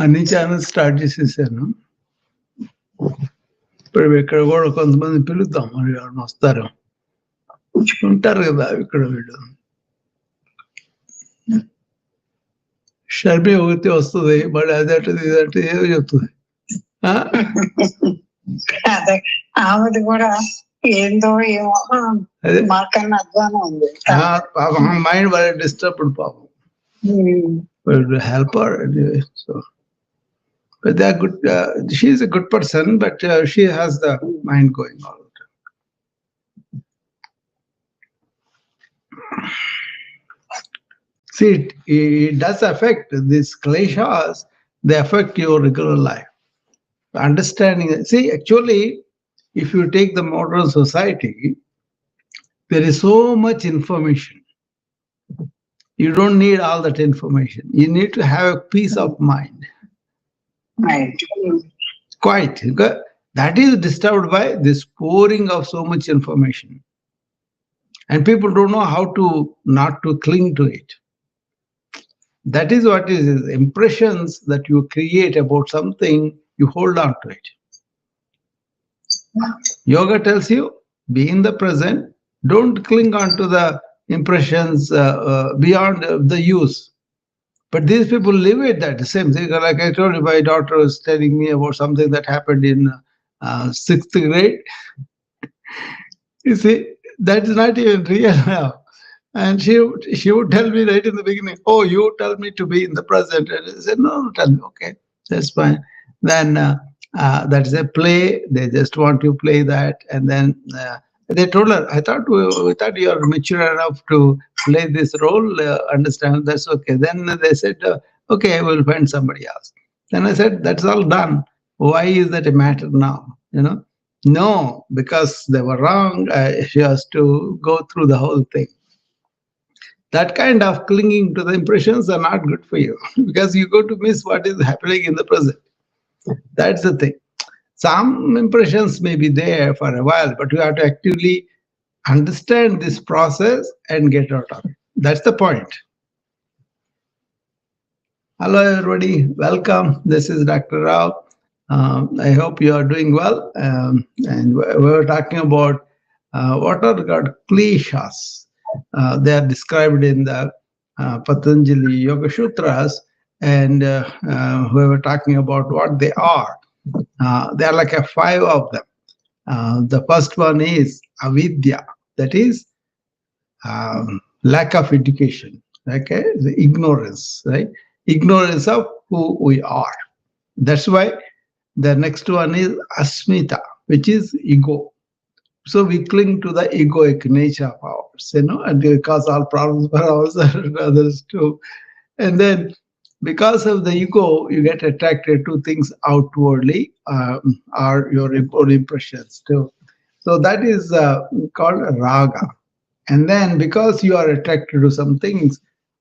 అన్ని channels start చేసేసాను. ఇప్పుడు ఇక్కడ కూడా కొంతమంది పిలుద్దాం, మరి ఎవరైనా వస్తారు ఉంటారు కదా ఇక్కడ. వీళ్ళు షర్మి ఒకటి వస్తుంది, మళ్ళీ అదంటే ఇదంటే ఏదో చెప్తుంది. అదే ఆమెది కూడా ఏందో ఏమో మాకన్నా అధ్వానం ఉంది. మైండ్ very disturbed, పాపం. We'll help her anyway. So, but they are good. She is a good person, but she has the mind going all the time. See, it does affect these kleshas. They affect your regular life. Understanding. See, actually, if you take the modern society, there is so much information. You don't need all that information. You need to have a peace of mind. Right. Quite. That is disturbed by this pouring of so much information. And people don't know how to not to cling to it. That is what is impressions that you create about something, you hold on to it. Yoga tells you, be in the present, don't cling on to the impressions beyond the use. But these people live with that, the same thing. Like I told you, my daughter was telling me about something that happened in 6th grade. You see, that is not even real now. And she would tell me right in the beginning, oh, you tell me to be in the present. And I said, no, tell me, okay, that's fine. Then that is a play. They just want to play that. And then they told her, we thought you are mature enough to play this role, understand, that's okay. Then they said, okay, we'll find somebody else. Then I said, that's all done. Why is that a matter now? No, because they were wrong. She has to go through the whole thing. That kind of clinging to the impressions are not good for you because you go to miss what is happening in the present. That's the thing. Some impressions may be there for a while, but you have to actively understand this process and get out of it. That's the point. Hello, everybody. Welcome. This is Dr. Rao. I hope you are doing well. And we were talking about what are called kleshas. They are described in the Patanjali Yoga Sutras, and we were talking about what they are. There are like 5 of them. The first one is avidya, that is lack of education, okay? The ignorance, right? Ignorance of who we are. That's why the next one is asmita, which is ego. So we cling to the egoic nature of ours, and we cause all problems for ourselves and others too. And then because of the ego, you get attracted to things outwardly, or your own impressions too. So that is called raga. And then because you are attracted to some things,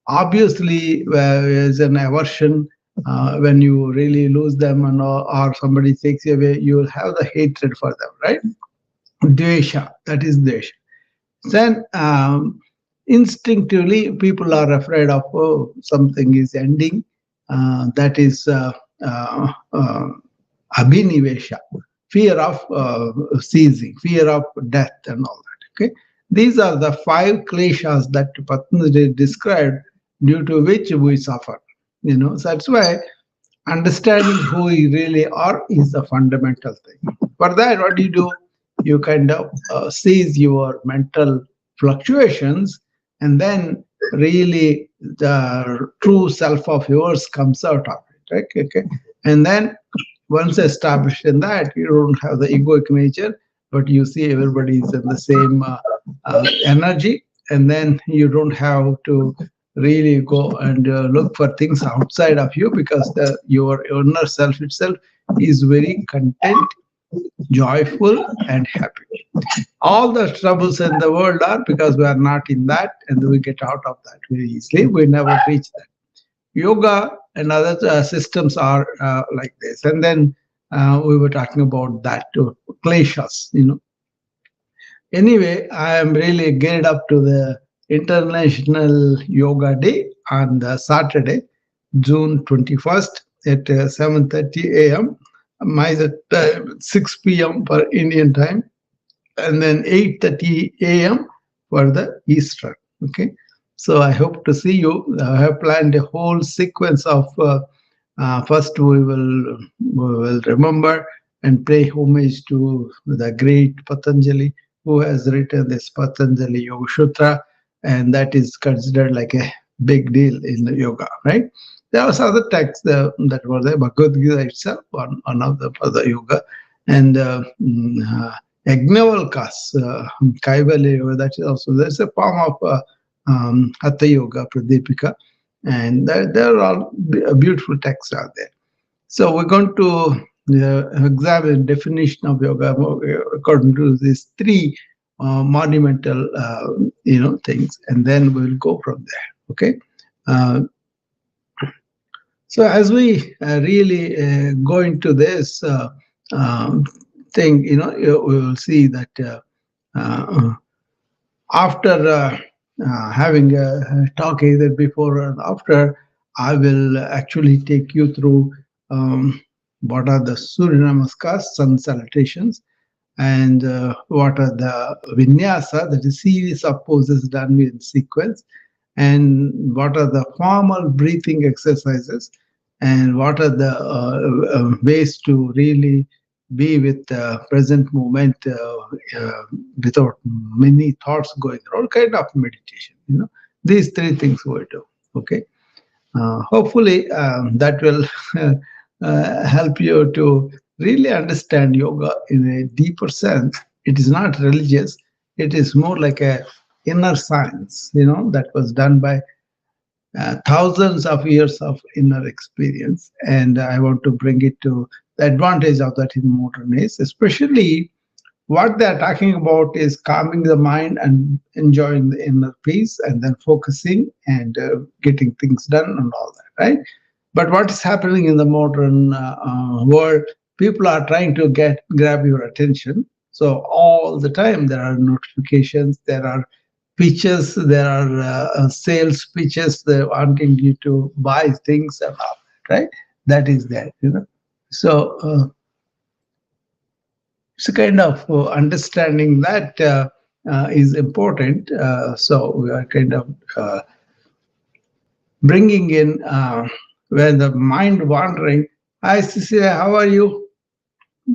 obviously there is an aversion. When you really lose them or somebody takes you away, you will have the hatred for them, right? Dvesha, that is desha. Then instinctively people are afraid of something is ending. That is abhinivesha, fear of ceasing, fear of death and all that. Okay, these are the 5 kleshas that Patanjali described, due to which we suffer. So that's why understanding who we really are is the fundamental thing. For that, what do? You kind of seize your mental fluctuations, and then really the true self of yours comes out of it, right? Okay. And then once established in that, you don't have the egoic nature, but you see everybody is in the same energy, and then you don't have to really go and look for things outside of you, because your inner self itself is very content, joyful and happy. All the troubles in the world are because we are not in that, and we get out of that very easily. We never reach that. Yoga and other systems are like this. And then we were talking about that too, kleshas. Anyway, I am really geared up to the International Yoga Day on the Saturday, June 21st at 7:30 a.m. My time 6 p.m. for Indian time, and then 8:30 a.m. for the Eastern. Okay, so I hope to see you. I have planned a whole sequence of. First, we will remember and pay homage to the great Patanjali, who has written this Patanjali Yoga Sutra, and that is considered like a big deal in the yoga, right? There was other texts that were there, Bhagavad Gita itself, one of the for the yoga, and Yajnavalkas, Kaivalya Yoga, that is also, there's a form of Hatha Yoga, Pradipika, and there are all beautiful texts out there. So we're going to examine definition of yoga according to these three monumental, things, and then we'll go from there. Okay. So as we really go into this thing, we will see that after having a talk either before or after, I will actually take you through what are the Surya Namaskars, sun salutations, and what are the vinyasa, that is series of poses done in sequence, and what are the formal breathing exercises, and what are the ways to really be with the present moment without many thoughts going on, all kind of meditation. These three things we do. Okay. Hopefully that will help you to really understand yoga in a deeper sense. It is not religious. It is more like a inner science, that was done by thousands of years of inner experience. And I want to bring it to the advantage of that in modern age, especially what they're talking about is calming the mind and enjoying the inner peace and then focusing and getting things done and all that, right? But what is happening in the modern world, people are trying to grab your attention. So all the time there are notifications, there are pitches, there are sales pitches, they're wanting you to buy things and all that, right? That is there, So it's a kind of understanding that is important. So we are kind of bringing in when the mind wandering. Hi, Cecilia, how are you?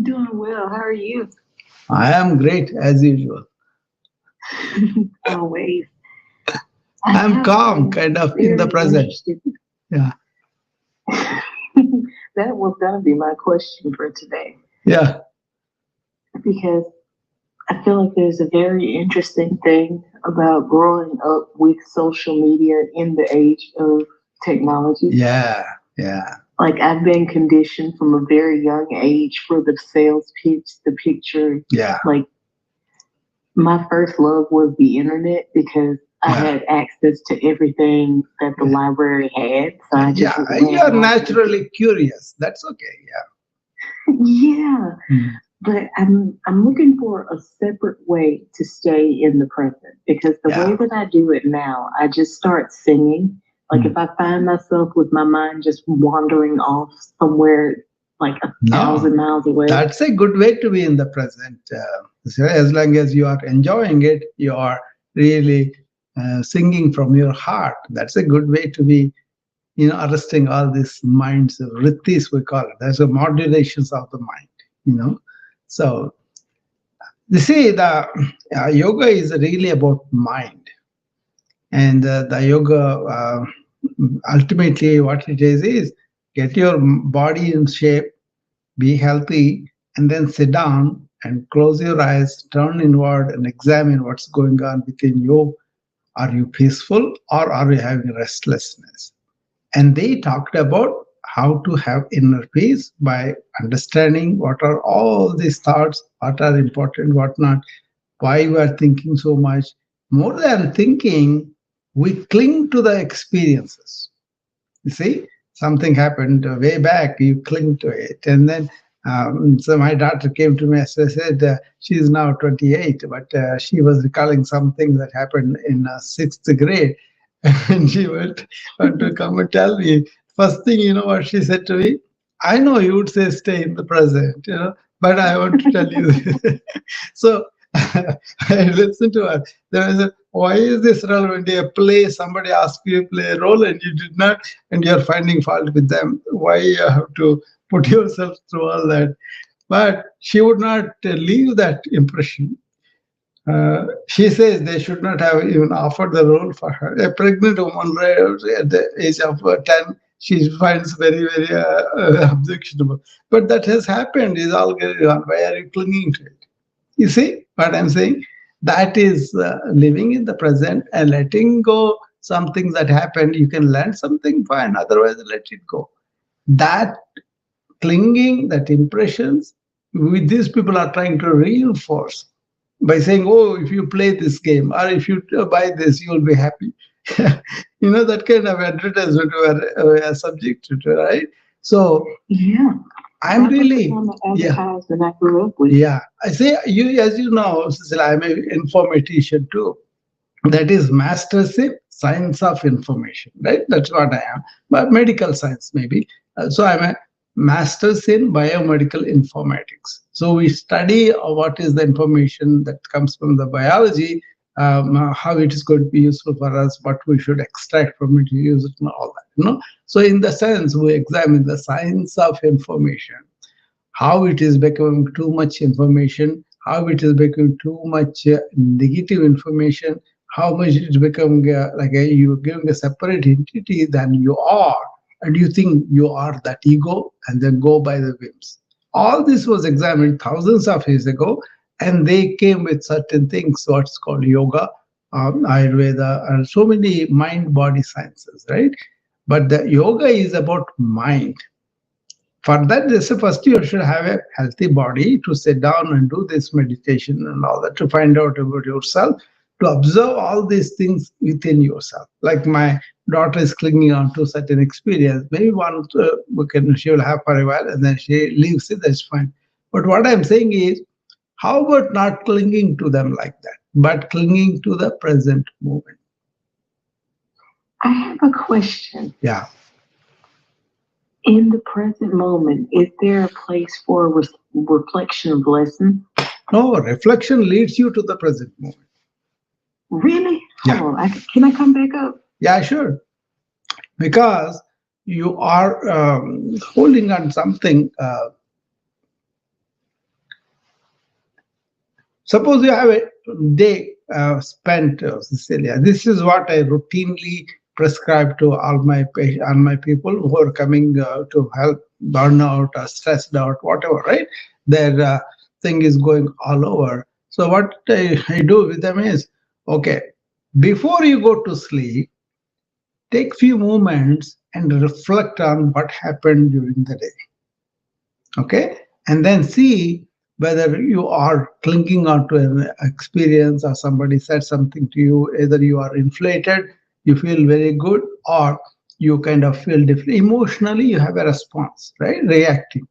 Doing well. How are you? I am great as usual. Always. I'm calm, kind of in the present. Yeah. That was going to be my question for today. Yeah. Because I feel like there's a very interesting thing about growing up with social media in the age of technology. Yeah. Like I've been conditioned from a very young age for the sales pitch, the picture. Yeah. Like my first love was the internet because I had access to everything that the library had. So I just you're naturally curious. That's okay. Yeah. But I'm looking for a separate way to stay in the present, because the way that I do it now, I just start singing. Like if I find myself with my mind just wandering off somewhere like 1,000 miles away. That's a good way to be in the present. As long as you are enjoying it, you are really singing from your heart. That's a good way to be, arresting all these minds, vrittis we call it. There's a modulations of the mind, So you see, the yoga is really about mind. And the yoga, ultimately what it is get your body in shape, be healthy, and then sit down and close your eyes, turn inward and examine what's going on within you. Are you peaceful or are you having restlessness? And they talked about how to have inner peace by understanding what are all these thoughts, what are important, what not, why we are thinking so much. More than thinking, we cling to the experiences. You see, something happened way back, you cling to it. And then, so my daughter came to me and said, she's now 28, but she was recalling something that happened in 6th grade. And she went to come and tell me First thing, you know what she said to me? I know you would say stay in the present, but I want to tell you. So I listened to her. Then I said, why is this relevant? You play, somebody asked you to play a role and you did not, and you're finding fault with them. Why you have to put yourself through all that? But she would not leave that impression. She says they should not have even offered the role for her. A pregnant woman at the age of 10, she finds very, very objectionable. But that has happened, is all going on. Why are you clinging to it? You see what I'm saying? That is living in the present and letting go some things that happened. You can learn something, fine. Otherwise, let it go. That clinging, that impressions, with these people are trying to reinforce by saying, oh, if you play this game or if you buy this, you'll be happy. That kind of advertisement we are subject to, right? So yeah, I'm really, advertisement I grew up with. Yeah, I say you, as you know, Cecilia, I'm an informatician too. That is master's in science of information, right? That's what I am. But medical science, maybe. So I'm a master's in biomedical informatics. So we study what is the information that comes from the biology, how it is going to be useful for us, what we should extract from it, use it, and all that. So in the sense, we examine the science of information, how it is becoming too much information, how it is becoming too much negative information, how much it is becoming you're giving a separate entity than you are, and you think you are that ego, and then go by the whims. All this was examined thousands of years ago, and they came with certain things, what's called yoga, Ayurveda, and so many mind-body sciences, right? But the yoga is about mind. For that, first you should have a healthy body to sit down and do this meditation and all that, to find out about yourself, to observe all these things within yourself. Like my daughter is clinging on to certain experience. Maybe she will have for a while and then she leaves it, that's fine. But what I'm saying is, how about not clinging to them like that, but clinging to the present moment? I have a question. Yeah. In the present moment, is there a place for reflection of lessons? No, reflection leads you to the present moment. Really? Yeah. Oh, can I come back up? Yeah, sure. Because you are holding on something. Suppose you have a day spent, Cecilia. This is what I routinely prescribe to all my people who are coming to help, burnout or stressed out, whatever, right? Their thing is going all over. So what I do with them is, okay, before you go to sleep, take few moments and reflect on what happened during the day. Okay? And then see whether you are clinging onto an experience or somebody said something to you. Either you are inflated, you feel very good, or you kind of feel different. Emotionally, you have a response, right? Reacting.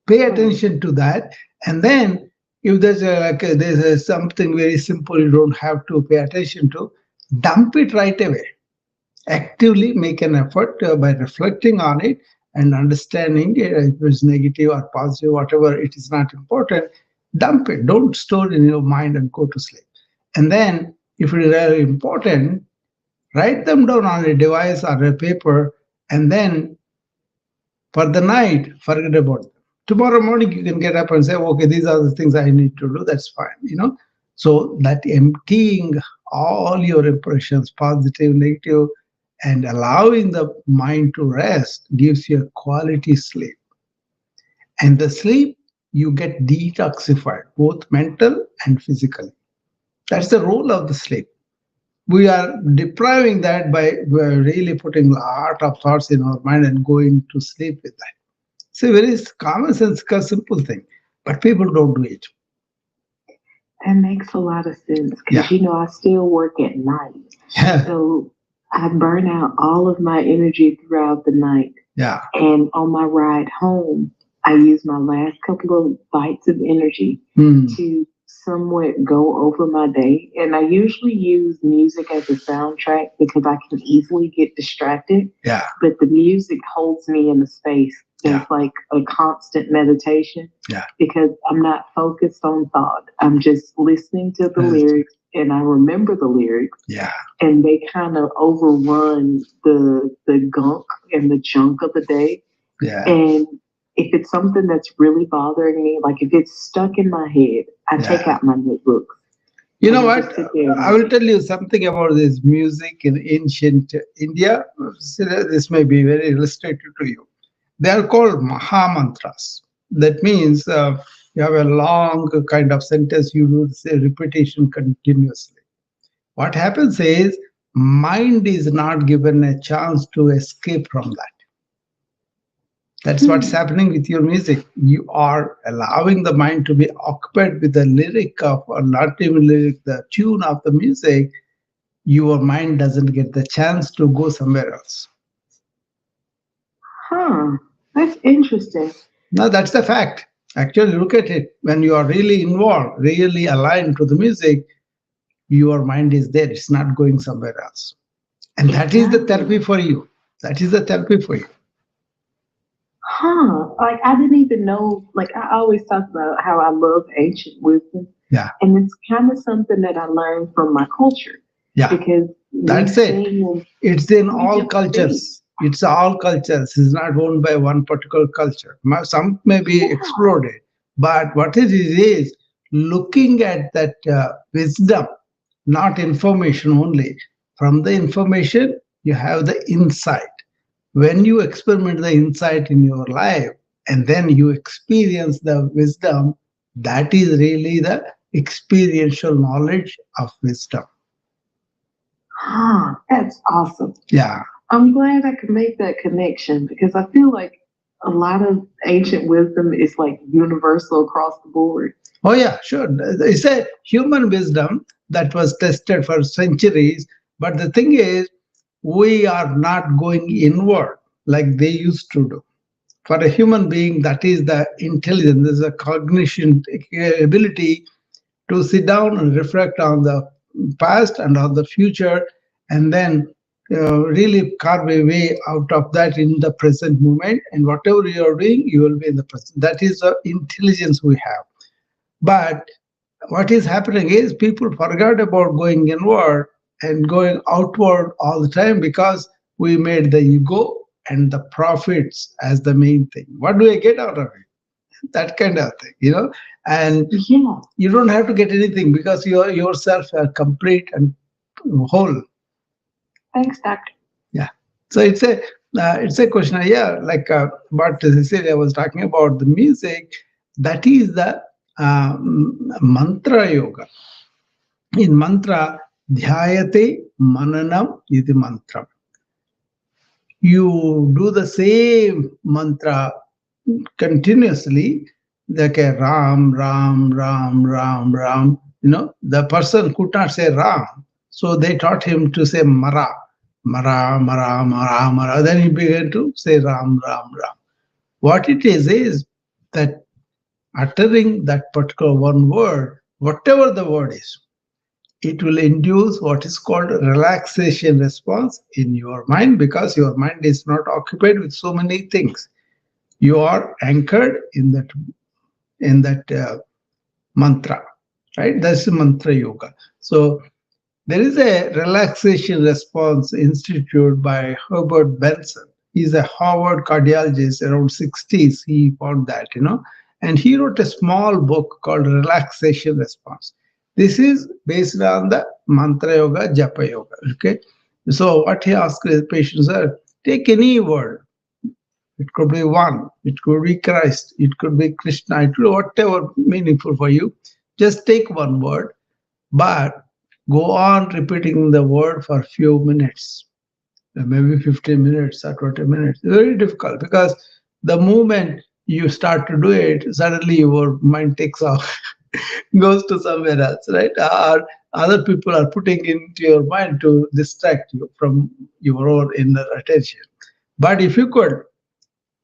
Pay attention to that. And then if there's something very simple you don't have to pay attention to, dump it right away. Actively make an effort by reflecting on it and understanding it. If it's negative or positive, whatever, it is not important. Dump it. Don't store it in your mind and go to sleep. And then, if it is really important, write them down on a device or a paper, and then for the night, forget about them. Tomorrow morning, you can get up and say, okay, these are the things I need to do. That's fine. So that emptying all your impressions, positive, negative, and allowing the mind to rest gives you a quality sleep. And the sleep, you get detoxified, both mental and physically. That's the role of the sleep. We are depriving that by really putting a lot of thoughts in our mind and going to sleep with that. It's a very common sense, simple thing, but people don't do it. That makes a lot of sense because, I still work at night. Yeah. So I burn out all of my energy throughout the night. Yeah. And on my ride home, I use my last couple of bites of energy to somewhat go over my day. And I usually use music as a soundtrack because I can easily get distracted. Yeah. But the music holds me in a space that's like a constant meditation. Yeah. Because I'm not focused on thought. I'm just listening to the lyrics and I remember the lyrics. Yeah. And they kind of overrun the gunk and the junk of the day. Yeah. And if it's something that's really bothering me, like if it's stuck in my head, I take out my notebook. You know what? I will tell you something about this music in ancient India. This may be very illustrative to you. They are called Maha Mantras. That means you have a long kind of sentence, you do say repetition continuously. What happens is mind is not given a chance to escape from that. That's what's happening with your music. You are allowing the mind to be occupied with the lyric of, or not even lyric, the tune of the music. Your mind doesn't get the chance to go somewhere else. That's interesting. No, that's the fact. Actually, look at it. When you are really involved, really aligned to the music, your mind is there. It's not going somewhere else. And that is the therapy for you. That is the therapy for you. Like I didn't even know, like I always talk about how I love ancient wisdom. Yeah. And it's kind of something that I learned from my culture. Yeah. Because that's it. It's in all cultures. It's all cultures. It's not owned by one particular culture. Some may be exploded. But what it is looking at that wisdom, not information only. From the information, you have the insight. When you experiment the insight in your life and then you experience the wisdom, that is really the experiential knowledge of wisdom. That's awesome. Yeah. I'm glad I could make that connection because I feel like a lot of ancient wisdom is like universal across the board. Oh, yeah, sure. It's a human wisdom that was tested for centuries. But the thing is, we are not going inward like they used to do. For a human being, that is the intelligence, there's a cognition ability to sit down and reflect on the past and on the future, and then really carve a way out of that in the present moment. And whatever you are doing, you will be in the present. That is the intelligence we have. But what is happening is people forgot about going inward and going outward all the time because we made the ego and the profits as the main thing. What do I get out of it? That kind of thing, And you don't have to get anything because you yourself are complete and whole. Thanks, Doctor. Yeah. So it's a question. Yeah, like what Cecilia was talking about, the music, that is the mantra yoga. In mantra, dhyayate mananam iti mantra. You do the same mantra continuously, like a Ram, Ram, Ram, Ram, Ram. The person could not say Ram, so they taught him to say Mara, Mara, Mara, Mara, Mara. Then he began to say Ram, Ram, Ram. What it is that uttering that particular one word, whatever the word is, it will induce what is called a relaxation response in your mind because your mind is not occupied with so many things. You are anchored in that mantra, right? That's the mantra yoga. So there is a relaxation response institute by Herbert Benson. He's a Harvard cardiologist. Around 60s, he found that, and he wrote a small book called Relaxation Response. This is based on the mantra yoga, japa yoga. Okay, so what he asked his patients are, take any word. It could be one, it could be Christ, it could be Krishna, it could be whatever meaningful for you. Just take one word, but go on repeating the word for a few minutes, maybe 15 minutes or 20 minutes. It's very difficult because the moment you start to do it, suddenly your mind takes off, goes to somewhere else, right? Or other people are putting into your mind to distract you from your own inner attention. But if you could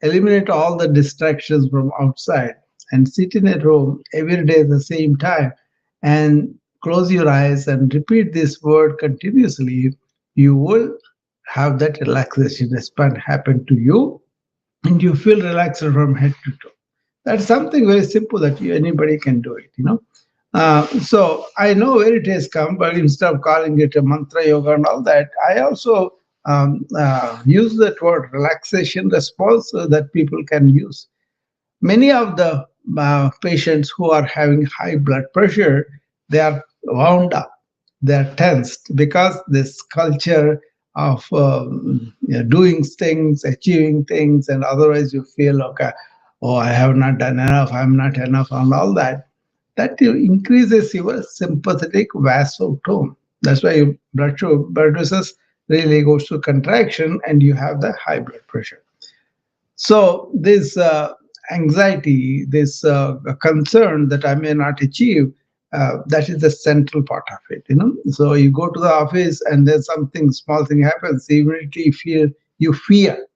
eliminate all the distractions from outside and sit in a room every day at the same time and close your eyes and repeat this word continuously, you will have that relaxation response happen to you, and you feel relaxed from head to toe. That's something very simple that anybody can do it. So I know where it has come, but instead of calling it a mantra yoga and all that, I also use that word relaxation response that people can use. Many of the patients who are having high blood pressure, they are wound up, they are tensed because this culture of doing things, achieving things, and otherwise you feel, okay, oh, I have not done enough, I'm not enough, and all that. That increases your sympathetic vasotone. That's why your blood vessels really goes to contraction, and you have the high blood pressure. So this anxiety, this concern that I may not achieve, that is the central part of it. So you go to the office and then something, small thing happens, you immediately feel, you fear,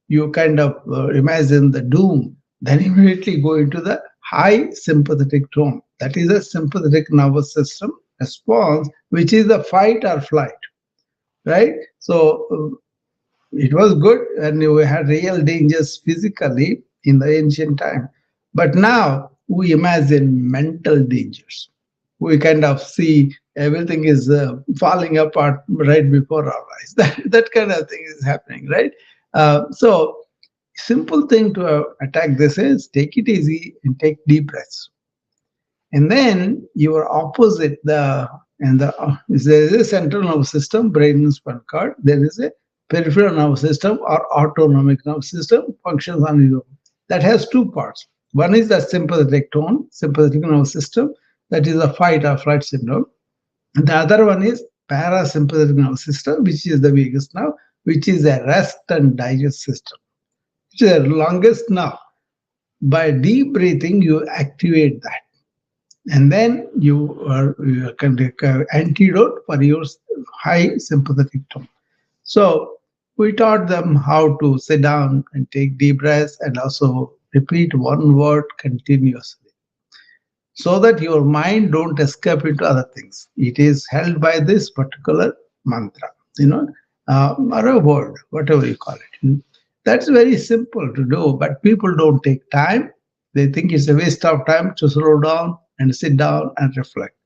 you kind of imagine the doom, then immediately go into the high sympathetic tone. That is a sympathetic nervous system response, which is the fight or flight, right? So it was good and we had real dangers physically in the ancient time. But now we imagine mental dangers. We kind of see everything is falling apart right before our eyes. That kind of thing is happening, right? So simple thing to attack this is take it easy and take deep breaths. And then your opposite, there is a central nervous system, brain and spinal cord. There is a peripheral nervous system or autonomic nervous system, functions on its own. That has two parts. One is the sympathetic tone, sympathetic nervous system, that is a fight or flight syndrome. And the other one is parasympathetic nervous system, which is the vagus nerve, which is a rest and digest system, which is the longest nerve. By deep breathing, you activate that. And then you can take an antidote for your high sympathetic tone. So we taught them how to sit down and take deep breaths and also repeat one word continuously, so that your mind don't escape into other things. It is held by this particular mantra, or a word, whatever you call it. That's very simple to do, but people don't take time. They think it's a waste of time to slow down and sit down and reflect.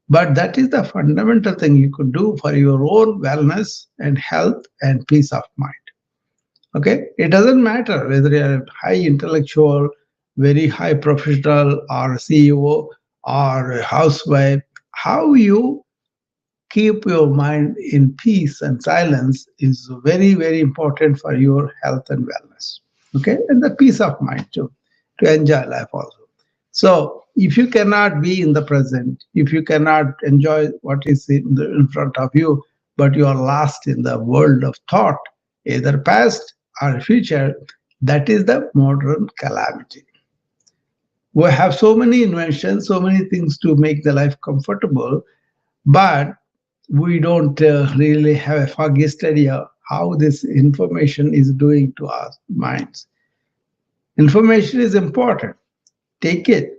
But that is the fundamental thing you could do for your own wellness and health and peace of mind. Okay? It doesn't matter whether you're a high intellectual, very high professional, or a CEO, or a housewife. How you keep your mind in peace and silence is very, very important for your health and wellness. Okay? And the peace of mind too, to enjoy life also. So if you cannot be in the present, if you cannot enjoy what is in front of you, but you are lost in the world of thought, either past or future, that is the modern calamity. We have so many inventions, so many things to make the life comfortable, but we don't really have a foggiest idea how this information is doing to our minds. Information is important. Take it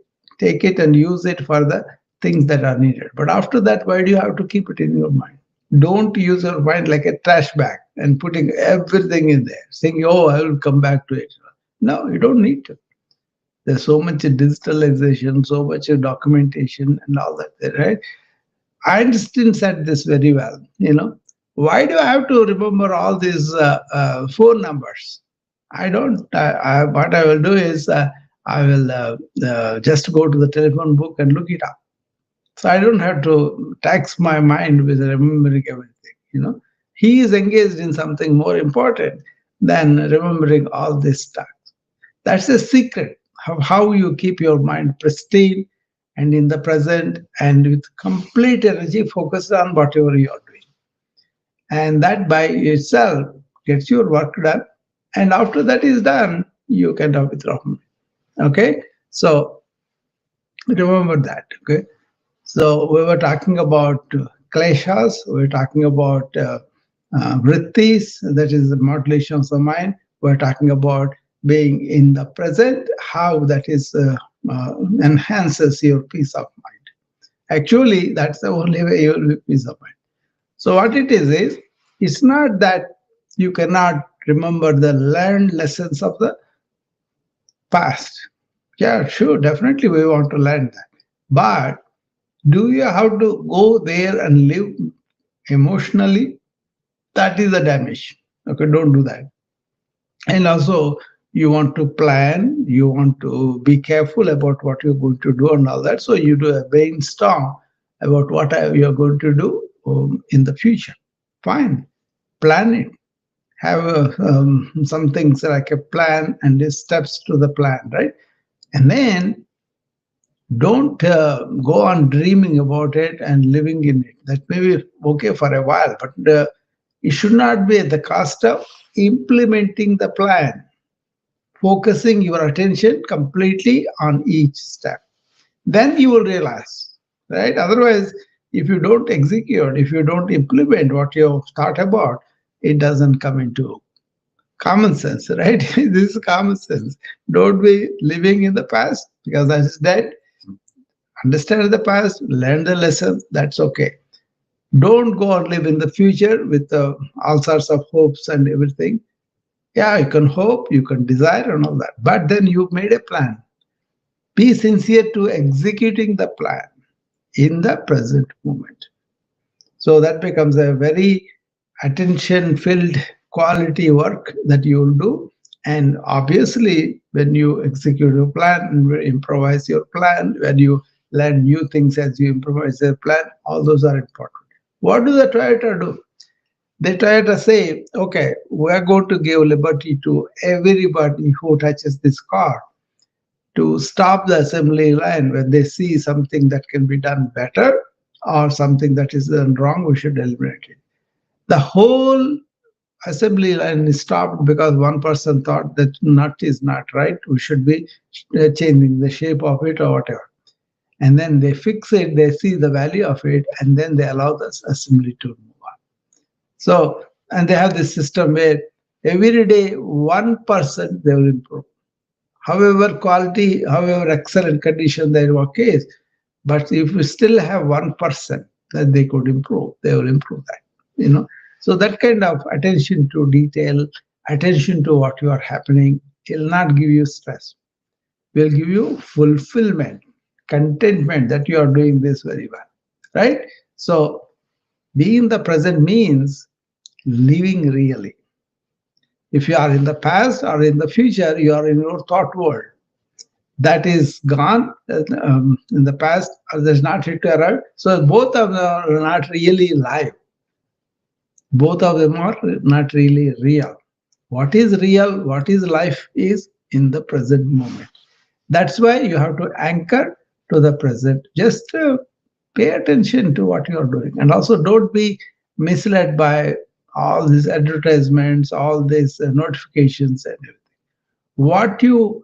and use it for the things that are needed. But after that, why do you have to keep it in your mind? Don't use your mind like a trash bag and putting everything in there, saying, oh, I will come back to it. No, you don't need to. There's so much digitalization, so much documentation and all that, right? Einstein said this very well, why do I have to remember all these phone numbers? I don't. What I will do is I will just go to the telephone book and look it up. So I don't have to tax my mind with remembering everything. He is engaged in something more important than remembering all this stuff. That's the secret of how you keep your mind pristine and in the present and with complete energy focused on whatever you are doing. And that by itself gets your work done. And after that is done, you can withdraw from it. Okay? So remember that. Okay? So we were talking about kleshas, we were talking about vrittis, that is the modulation of the mind. We're talking about being in the present, how that is enhances your peace of mind. Actually, that's the only way you will be peace of mind. So what it is it's not that you cannot remember the learned lessons of the past. Yeah, sure, definitely we want to learn that. But do you have to go there and live emotionally? That is the damage. Okay, don't do that. And also, you want to plan, you want to be careful about what you're going to do and all that. So you do a brainstorm about what you're going to do in the future. Fine, plan it. Have some things like a plan and the steps to the plan, right? And then don't go on dreaming about it and living in it. That may be okay for a while, but it should not be at the cost of implementing the plan, focusing your attention completely on each step. Then you will realize, right? Otherwise, if you don't execute, if you don't implement what you thought about, it doesn't come into common sense, right? This is common sense. Don't be living in the past because that is dead. Understand the past, learn the lessons, that's okay. Don't go and live in the future with all sorts of hopes and everything. Yeah, you can hope, you can desire and all that, but then you've made a plan. Be sincere to executing the plan in the present moment. So that becomes a very attention filled quality work that you will do. And obviously, when you execute a plan and improvise your plan, when you learn new things as you improvise your plan, all those are important. What do the Toyota do? They try to say, okay, we're going to give liberty to everybody who touches this car to stop the assembly line when they see something that can be done better or something that is done wrong, we should eliminate it. The whole assembly line is stopped because one person thought that nut is not right. We should be changing the shape of it or whatever. And then they fix it, they see the value of it, and then they allow the assembly to move on. So, and they have this system where every day 1% they will improve. However quality, however excellent condition their work is, but if we still have 1% that they could improve, they will improve that. So that kind of attention to detail, attention to what you are happening, will not give you stress. Will give you fulfillment, contentment that you are doing this very well, right? So being the present means living really. If you are in the past or in the future, you are in your thought world. That is gone in the past, or does not return. So both of them are not really live. Both of them are not really real. What is real, what is life is in the present moment. That's why you have to anchor to the present. Just pay attention to what you are doing. And also don't be misled by all these advertisements, all these notifications and everything. What you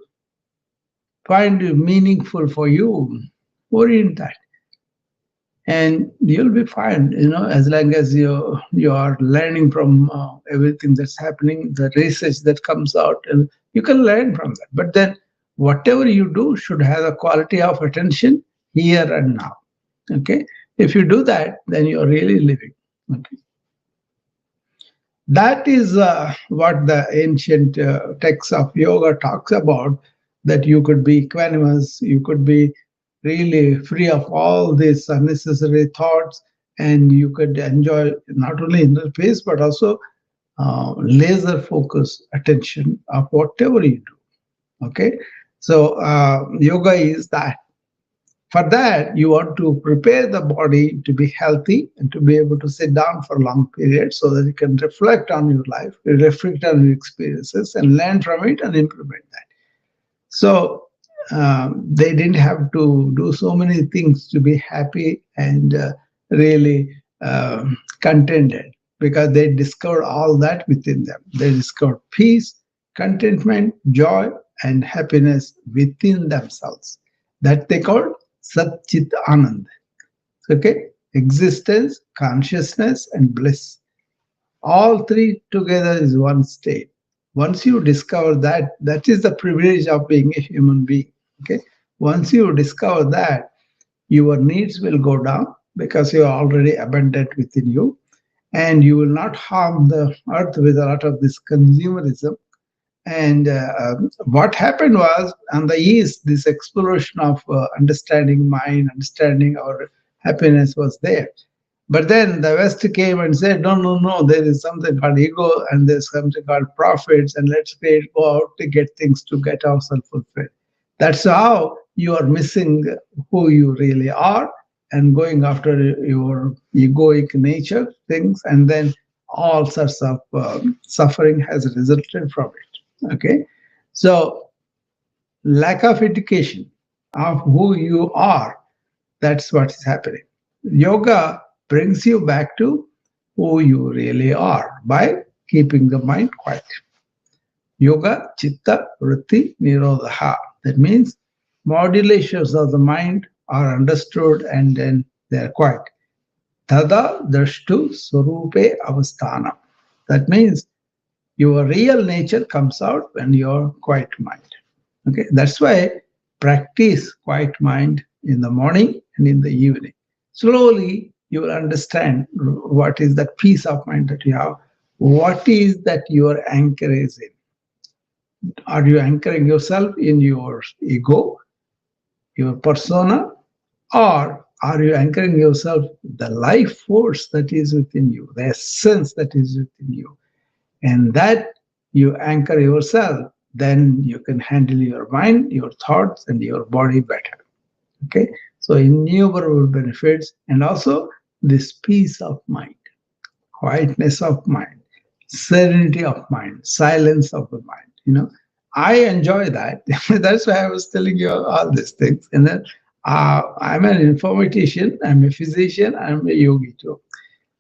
find meaningful for you, orient that. And you'll be fine, as long as you are learning from everything that's happening, the research that comes out, and you can learn from that. But then whatever you do should have a quality of attention here and now. Okay? If you do that, then you're really living. Okay? That is what the ancient texts of yoga talks about, that you could be equanimous, you could be really free of all these unnecessary thoughts, and you could enjoy not only inner peace, but also laser focus attention of whatever you do. Okay? So yoga is that. For that, you want to prepare the body to be healthy and to be able to sit down for long periods so that you can reflect on your life, reflect on your experiences, and learn from it and implement that. So they didn't have to do so many things to be happy and really contented, because they discovered all that within them. They discovered peace, contentment, joy, and happiness within themselves. That they called Sat Chit Anand. Okay? Existence, consciousness, and bliss. All three together is one state. Once you discover that, that is the privilege of being a human being. Okay? Once you discover that, your needs will go down because you are already abundant within you, and you will not harm the earth with a lot of this consumerism. And what happened was, on the East, this exploration of understanding mind, understanding our happiness was there. But then the West came and said, no, no, no, there is something called ego and there's something called profits, and let's go out to get things to get ourselves fulfilled. That's how you are missing who you really are and going after your egoic nature things, and then all sorts of suffering has resulted from it. Okay, so lack of education of who you are, that's what is happening. Yoga brings you back to who you really are by keeping the mind quiet. Yoga, chitta, vritti, nirodha. That means modulations of the mind are understood and then they are quiet. Tada drashtu swarupe avasthanam. That means your real nature comes out when you're quiet mind. Okay, that's why practice quiet mind in the morning and in the evening. Slowly you will understand what is that peace of mind that you have. What is that your anchor is in? Are you anchoring yourself in your ego, your persona, or are you anchoring yourself the life force that is within you, the essence that is within you? And that you anchor yourself, then you can handle your mind, your thoughts, and your body better. Okay, so innumerable benefits, and also this peace of mind, quietness of mind, serenity of mind, silence of the mind. I enjoy that. That's why I was telling you all these things. And then I'm an informatician, I'm a physician, I'm a yogi too.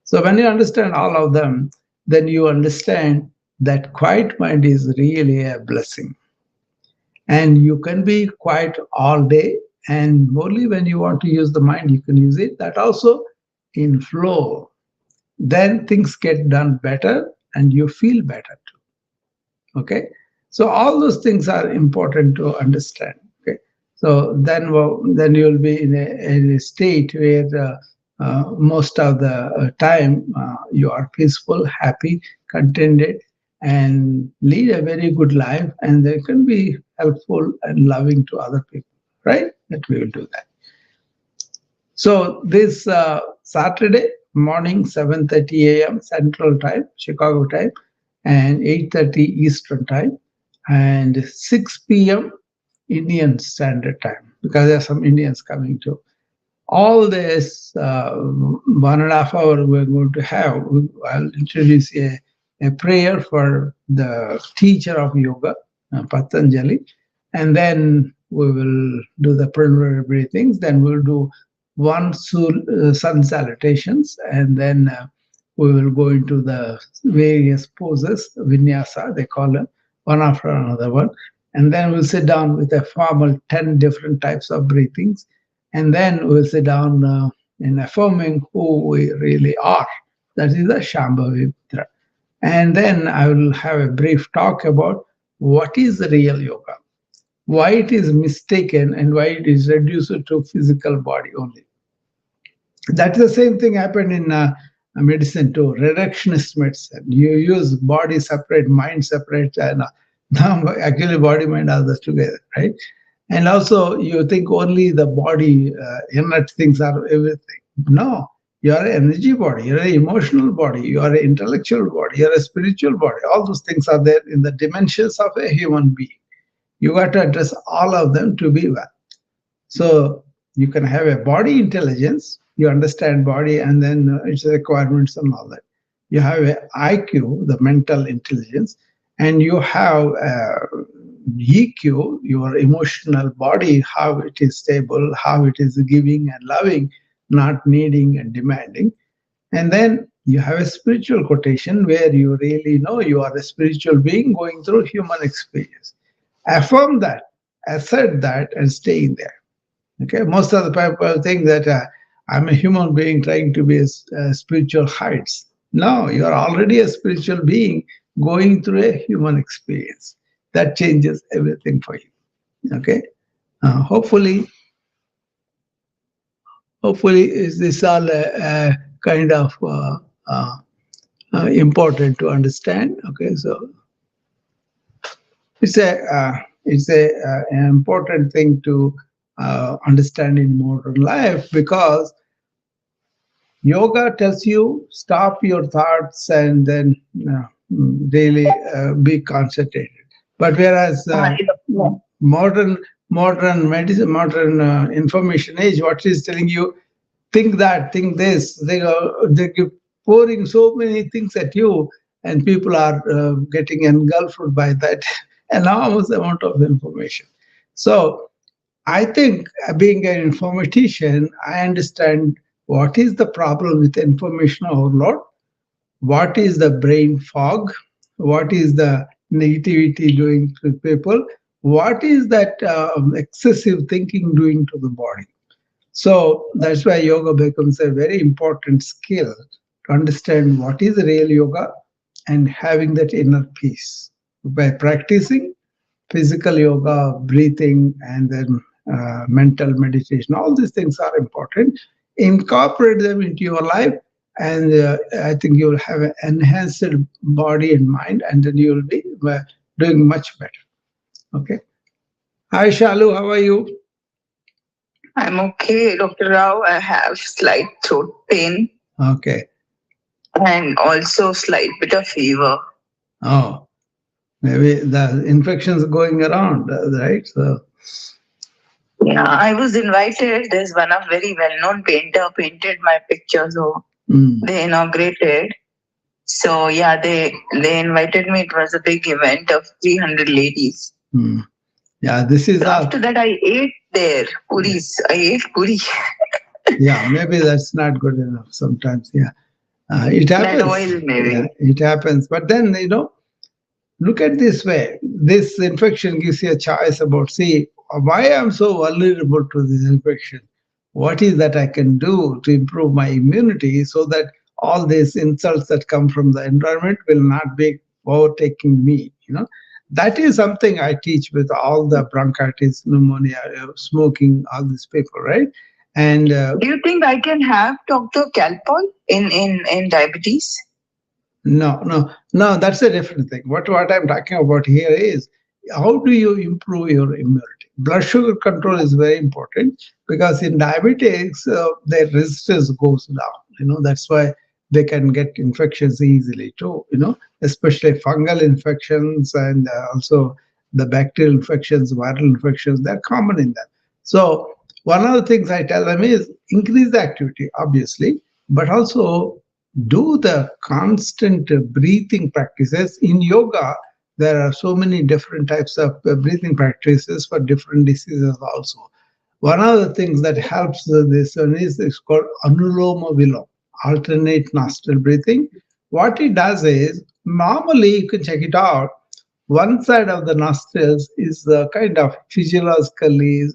So when you understand all of them, then you understand that quiet mind is really a blessing. And you can be quiet all day, and only when you want to use the mind, you can use it. That also in flow. Then things get done better and you feel better too. Okay. So all those things are important to understand. Okay. So then you'll be in a state where most of the time you are peaceful, happy, contented, and lead a very good life, and they can be helpful and loving to other people, right? That we will do that. So this Saturday morning, 7:30 a.m. Central Time, Chicago time, and 8:30 Eastern Time, and 6 p.m. Indian Standard Time, because there are some Indians coming too. All this 1.5 hours we're going to have, I'll introduce a prayer for the teacher of yoga, Patanjali, and then we will do the preliminary breathings, then we'll do one sun salutations, and then we will go into the various poses, vinyasa, they call them, one after another one. And then we'll sit down with a formal 10 different types of breathings. And then we'll sit down in affirming who we really are. That is the Shambhavi Mudra. And then I will have a brief talk about what is the real yoga, why it is mistaken, and why it is reduced to physical body only. That's the same thing happened in medicine too, reductionist medicine. You use body separate, mind separate, and actually body, mind, all this together, right? And also you think only the body, inert things are everything. No, you are an energy body, you're an emotional body, you are an intellectual body, you're a spiritual body. All those things are there in the dimensions of a human being. You got to address all of them to be well. So you can have a body intelligence, you understand body and then its requirements and all that. You have a IQ, the mental intelligence, and you have EQ, your emotional body, how it is stable, how it is giving and loving, not needing and demanding. And then you have a spiritual quotation where you really know you are a spiritual being going through human experience. Affirm that, assert that, and stay in there. Okay, most of the people think that I'm a human being trying to be a spiritual heights. No, you are already a spiritual being going through a human experience. That changes everything for you. Okay, hopefully Hopefully, is this all kind of important to understand? Okay, so it's an important thing to understand in modern life, because yoga tells you stop your thoughts and then really be concentrated. But whereas modern modern medicine, modern information age, what is telling you, think that, think this. They give pouring so many things at you, and people are getting engulfed by that enormous amount of information. So I think, being an informatician, I understand what is the problem with information overload, what is the brain fog, what is the negativity doing to people, what is that excessive thinking doing to the body. So that's why yoga becomes a very important skill, to understand what is real yoga and having that inner peace. By practicing physical yoga, breathing, and then mental meditation, all these things are important. Incorporate them into your life, and I think you will have an enhanced body and mind, and then you will be doing much better. Okay. Hi, Shalu, how are you? I'm okay, Dr. Rao. I have slight throat pain. Okay. And also slight bit of fever. Oh, maybe the infections going around, right? So. Yeah, I was invited. There's one of very well-known painter painted my picture, so they inaugurated. So yeah, they invited me. It was a big event of 300 ladies. Yeah, this is after that I ate there puris. I ate puri. Yeah, maybe that's not good enough sometimes. Yeah, it happens. That oil, maybe. Yeah, it happens. But then, look at this way. This infection gives you a choice about, see, why I'm so vulnerable to this infection. What is that I can do to improve my immunity, so that all these insults that come from the environment will not be overtaking me. That is something I teach with all the bronchitis, pneumonia, smoking, all these people, right? And do you think I can have Dr. Calpol in diabetes? No, that's a different thing. What I'm talking about here is, how do you improve your immunity? Blood sugar control is very important, because in diabetics, their resistance goes down. That's why they can get infections easily too, especially fungal infections, and also the bacterial infections, viral infections, they're common in them. So one of the things I tell them is, increase the activity, obviously, but also do the constant breathing practices. In yoga, there are so many different types of breathing practices for different diseases also. One of the things that helps this one is called Anuloma Viloma, alternate nostril breathing. What it does is, normally you can check it out, one side of the nostrils is kind of physiologically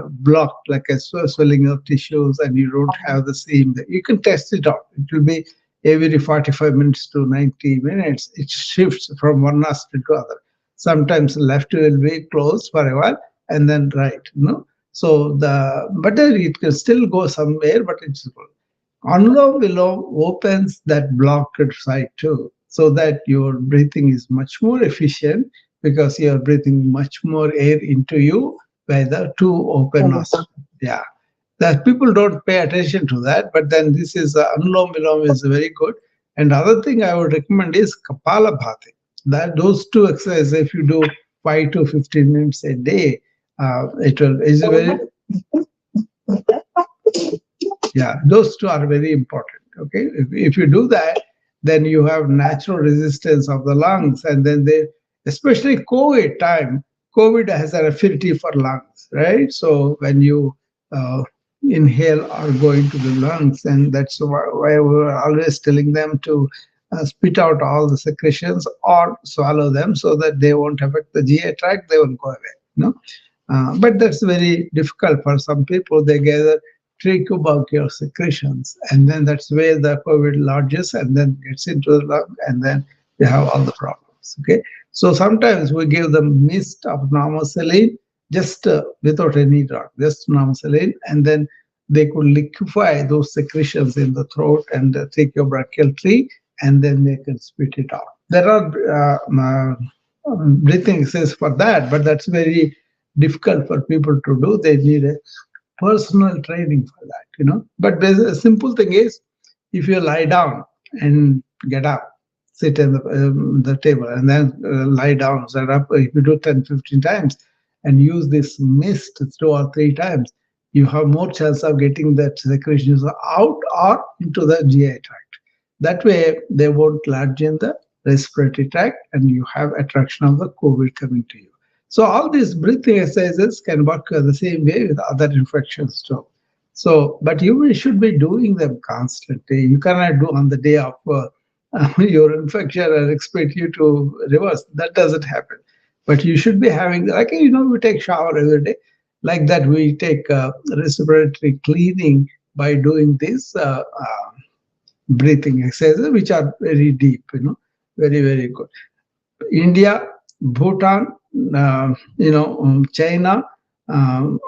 blocked, like a swelling of tissues, and you don't have the same. You can test it out. It will be every 45 minutes to 90 minutes. It shifts from one nostril to other. Sometimes left will be closed for a while, and then right. So but then it can still go somewhere, but it's good. Anulom Vilom opens that blocked side too, so that your breathing is much more efficient, because you are breathing much more air into you by the two open nostrils. Yeah, that people don't pay attention to that, but then this is Anulom Vilom is very good. And other thing I would recommend is Kapalabhati. That those two exercises, if you do 5 to 15 minutes a day, is very. Yeah, those two are very important. Okay, if you do that, then you have natural resistance of the lungs, and then especially COVID time, COVID has an affinity for lungs, right? So when you inhale or go into the lungs, and that's why we're always telling them to spit out all the secretions or swallow them, so that they won't affect the GI tract, they will go away. But that's very difficult for some people. They gather tracheobronchial secretions, and then that's where the COVID lodges and then gets into the lung, and then they have all the problems. Okay, so sometimes we give them mist of normosaline, just without any drug, just normosaline, and then they could liquefy those secretions in the throat and take your bronchial tree, and then they can spit it out. There are breathing exercises for that, but that's very difficult for people to do. They need a personal training for that. But there's a simple thing is, if you lie down and get up, sit in the table, and then lie down, sit up, if you do 10, 15 times, and use this mist 2 or 3 times, you have more chance of getting that secretions out or into the GI tract. That way, they won't lodge in the respiratory tract, and you have attraction of the COVID coming to you. So all these breathing exercises can work the same way with other infections too. So, but you should be doing them constantly. You cannot do on the day of your infection and expect you to reverse. That doesn't happen. But you should be having, like, we take shower every day. Like that, we take respiratory cleaning by doing these breathing exercises, which are very deep, very, very good. India, Bhutan, China,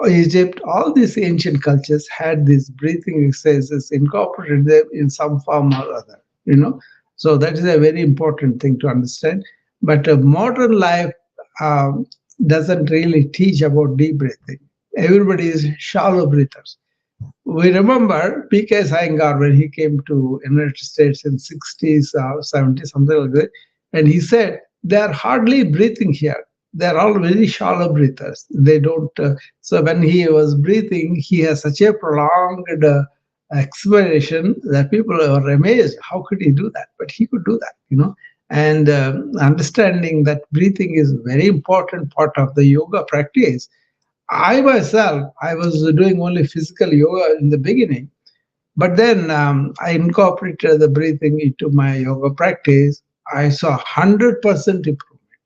Egypt, all these ancient cultures had these breathing exercises incorporated them in some form or other, So that is a very important thing to understand. But modern life doesn't really teach about deep breathing. Everybody is shallow breathers. We remember P.K. Iyengar when he came to United States in 60s or 70s, something like that, and he said, they are hardly breathing here. They're all very shallow breathers. They don't. So when he was breathing, he has such a prolonged expiration that people were amazed. How could he do that? But he could do that, And understanding that breathing is a very important part of the yoga practice. I myself, I was doing only physical yoga in the beginning, but then I incorporated the breathing into my yoga practice. I saw 100% improvement.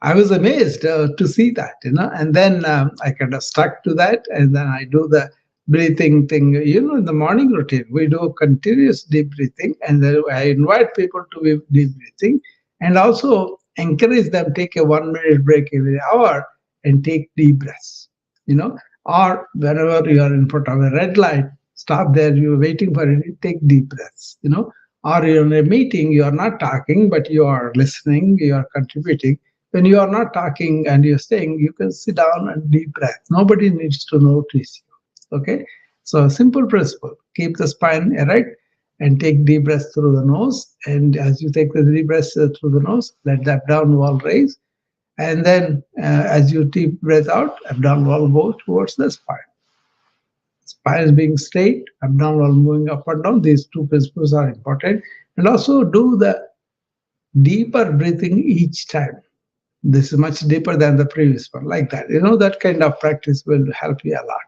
I was amazed to see that, and then I kind of stuck to that, and then I do the breathing thing, in the morning routine. We do continuous deep breathing, and then I invite people to be deep breathing, and also encourage them take a 1-minute break every hour and take deep breaths, or whenever you are in front of a red light, stop there, you're waiting for it, take deep breaths, or you're in a meeting, you are not talking, but you are listening, you are contributing. When you are not talking and you're staying, you can sit down and deep breath. Nobody needs to notice you. Okay? So simple principle, keep the spine erect and take deep breaths through the nose. And as you take the deep breaths through the nose, let the abdominal wall raise. And then as you deep breath out, abdominal wall goes towards the spine. Spine is being straight, abdominal moving up and down. These two principles are important. And also do the deeper breathing each time. This is much deeper than the previous one, like that. That kind of practice will help you a lot.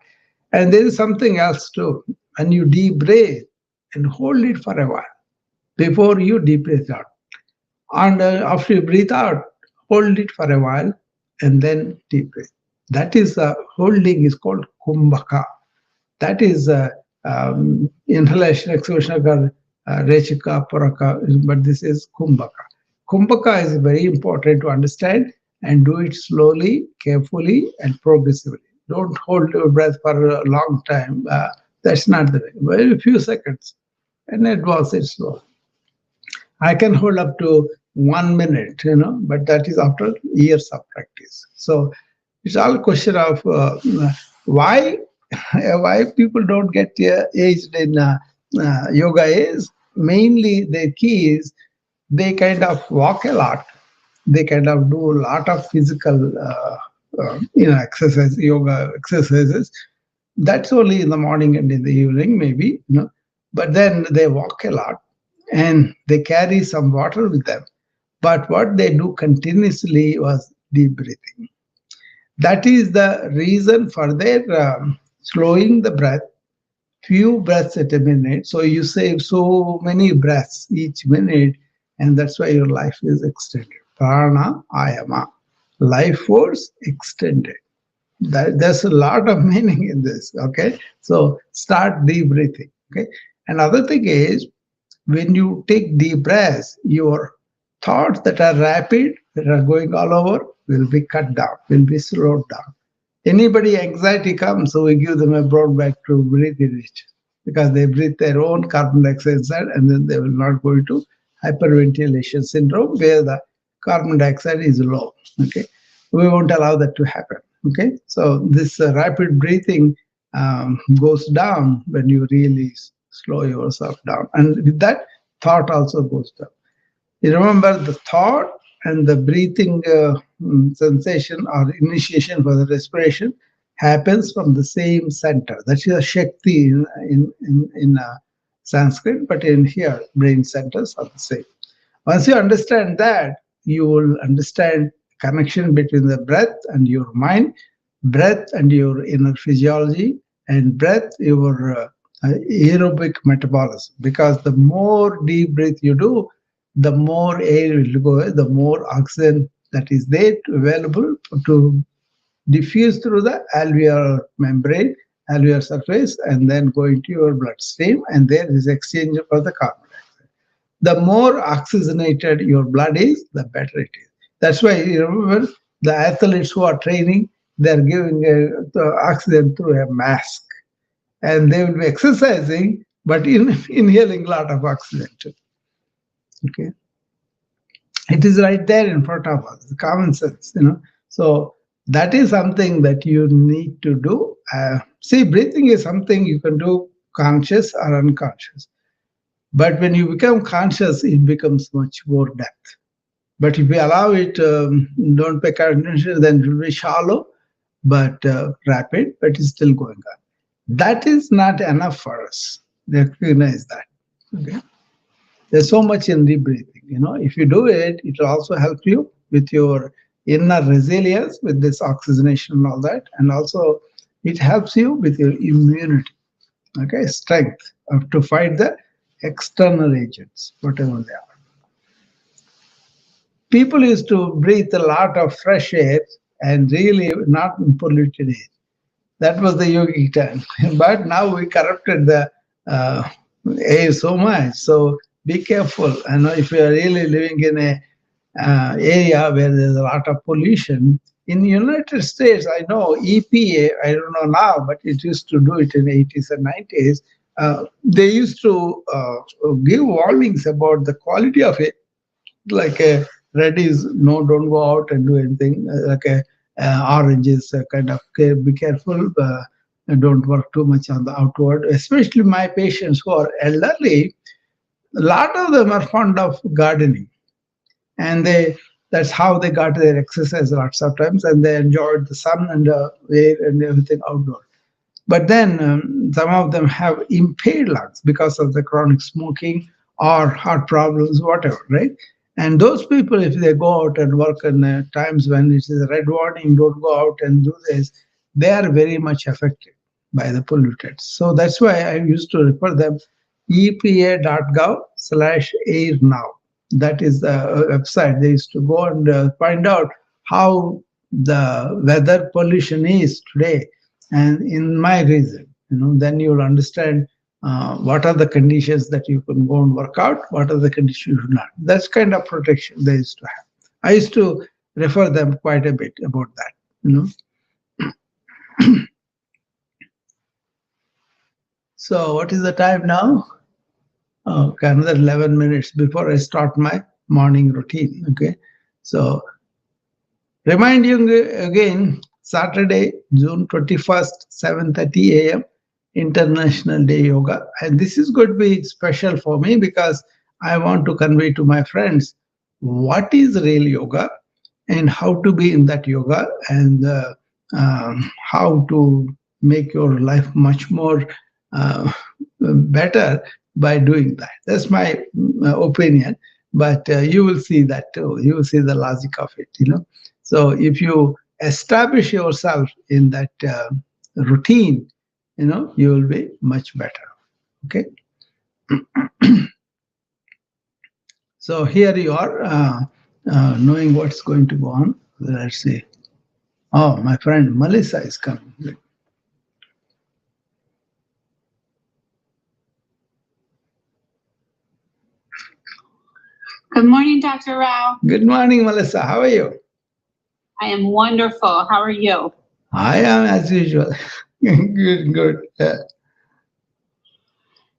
And there is something else too. When you deep breathe and hold it for a while before you deep breathe out. And after you breathe out, hold it for a while and then deep breathe. That is holding is called kumbhaka. That is inhalation, exhalation called rechika, paraka, but this is kumbhaka. Kumbhaka is very important to understand, and do it slowly, carefully, and progressively. Don't hold your breath for a long time. That's not the way. Very few seconds, and advance it slowly. I can hold up to 1 minute, but that is after years of practice. So it's all a question of why people don't get aged in yoga is mainly the key is they kind of walk a lot. They kind of do a lot of physical, exercise, yoga exercises. That's only in the morning and in the evening, maybe, But then they walk a lot and they carry some water with them. But what they do continuously was deep breathing. That is the reason for their slowing the breath, few breaths at a minute. So you save so many breaths each minute. And that's why your life is extended. Prana ayama, life force extended. There's a lot of meaning in this. Okay, so start deep breathing. Okay, another thing is when you take deep breaths, your thoughts that are rapid, that are going all over, will be cut down, will be slowed down. Anybody anxiety comes, so we give them a broad back to breathe in it, because they breathe their own carbon dioxide inside, and then they will not go into hyperventilation syndrome where the carbon dioxide is low. Okay, we won't allow that to happen. Okay, so this rapid breathing goes down when you really slow yourself down, and with that, thought also goes down. You remember, the thought and the breathing sensation or initiation for the respiration happens from the same center. That is a Shakti in Sanskrit, but in here, brain centers are the same. Once you understand that, you will understand connection between the breath and your mind, breath and your inner physiology, and breath, your aerobic metabolism. Because the more deep breath you do, the more air will go, the more oxygen that is there available to diffuse through the alveolar membrane, alveolar surface, and then go into your bloodstream, and there is exchange for the carbon dioxide. The more oxygenated your blood is, the better it is. That's why you remember the athletes who are training, they're giving the oxygen through a mask, and they will be exercising, but inhaling a lot of oxygen too. Okay, it is right there in front of us, common sense, So that is something that you need to do. See, breathing is something you can do conscious or unconscious. But when you become conscious, it becomes much more depth. But if you allow it, don't pay attention, then it will be shallow, but rapid, but it's still going on. That is not enough for us. Recognize that. Okay. There's so much in deep breathing. If you do it, it will also help you with your inner resilience, with this oxygenation and all that. And also, it helps you with your immunity, okay, strength to fight the external agents, whatever they are. People used to breathe a lot of fresh air and really not polluted air. That was the yogic time. But now we corrupted the air so much. So be careful. If you are really living in a area where there's a lot of pollution. In the United States, I know EPA, I don't know now, but it used to do it in the 80s and 90s. They used to give warnings about the quality of it. Like a red is no, don't go out and do anything. Like a orange is kind of be careful. Don't work too much on the outward. Especially my patients who are elderly, a lot of them are fond of gardening, and that's how they got their exercise lots of times, and they enjoyed the sun and the air and everything outdoor. But then some of them have impaired lungs because of the chronic smoking or heart problems, whatever, right? And those people, if they go out and work in times when it is a red warning, don't go out and do this, they are very much affected by the pollutants. So that's why I used to refer them epa.gov/air now. That is the website. They used to go and find out how the weather pollution is today and in my region. Then you'll understand what are the conditions that you can go and work out, what are the conditions you should not. That's kind of protection they used to have. I used to refer them quite a bit about that. So what is the time now? Okay, another 11 minutes before I start my morning routine. Okay, so remind you again, Saturday, June 21st, 7:30 a.m. International Day Yoga. And this is going to be special for me because I want to convey to my friends what is real yoga and how to be in that yoga, and how to make your life much more better by doing that. That's my opinion, but you will see that too. You will see the logic of it, So if you establish yourself in that routine, you will be much better. Okay. So here you are, knowing what's going to go on. Let's see. Oh, my friend Melissa is coming. Good morning, Dr. Rao. Good morning, Melissa. How are you? I am wonderful. How are you? I am as usual. Good.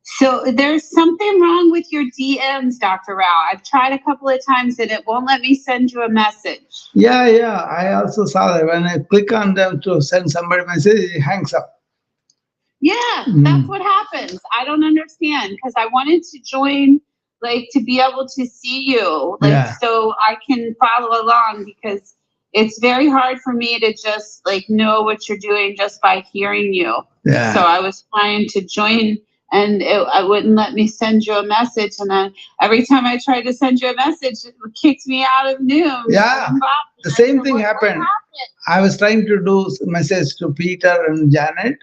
So there's something wrong with your DMs, Dr. Rao. I've tried a couple of times and it won't let me send you a message. Yeah. I also saw that when I click on them to send somebody a message, it hangs up. Yeah, that's what happens. I don't understand because I wanted to join, like, to be able to see you, like, so I can follow along because it's very hard for me to just like know what you're doing just by hearing you. Yeah. So I was trying to join and it wouldn't let me send you a message. And then every time I tried to send you a message, it kicked me out of Noom. Yeah, the same thing happened. I was trying to do message to Peter and Janet,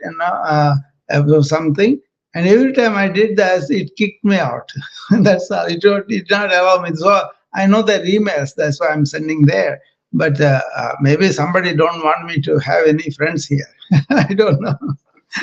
about something, and every time I did that, it kicked me out. That's all. It did not allow me. So I know their emails. That's why I'm sending there. But maybe somebody don't want me to have any friends here. I don't know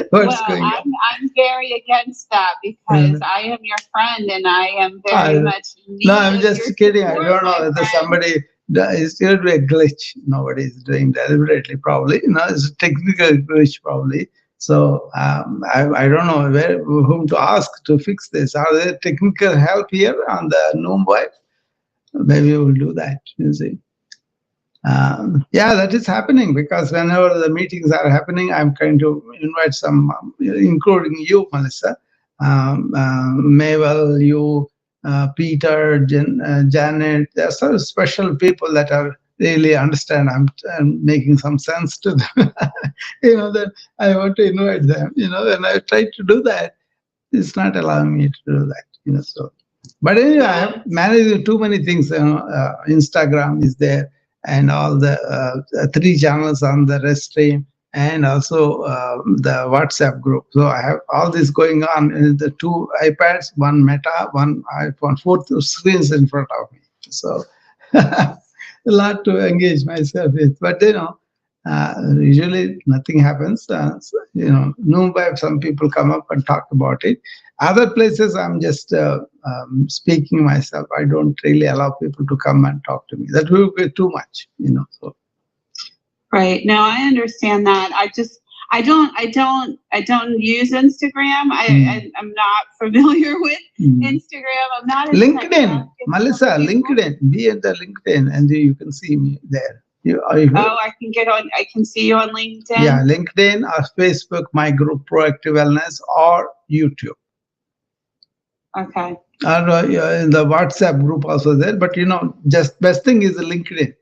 what's going on. I'm very against that because I am your friend and I am very much. No, I'm just kidding. I don't know whether somebody. It's going to be a glitch. Nobody is doing deliberately, probably. It's a technical glitch, probably. So I don't know whom to ask to fix this. Are there technical help here on the Noom Vibe? Maybe we'll do that. You see. Yeah, that is happening because whenever the meetings are happening, I'm trying to invite some, including you, Melissa, Mabel, you, Peter, Janet. There are some special people that are really understand. I'm making some sense to them. That I want to invite them. And I try to do that. It's not allowing me to do that. So, but anyway, I have managed too many things. Instagram is there, and all the 3 channels on the Restream, and also the WhatsApp group. So I have all this going on in the 2 iPads, 1 Meta, 1 iPhone, 4 screens in front of me. So a lot to engage myself with. But usually nothing happens. Noom Vibe, some people come up and talk about it. Other places, I'm just speaking myself. I don't really allow people to come and talk to me. That will be too much, So. Right. No, I understand that. I don't use Instagram. I'm not familiar with Instagram. I'm not. LinkedIn, Melissa, LinkedIn. Be at the LinkedIn, and you can see me there. I can get on. I can see you on LinkedIn. Yeah, LinkedIn or Facebook, my group Proactive Wellness, or YouTube. Okay. Or in the WhatsApp group also there, but just best thing is LinkedIn.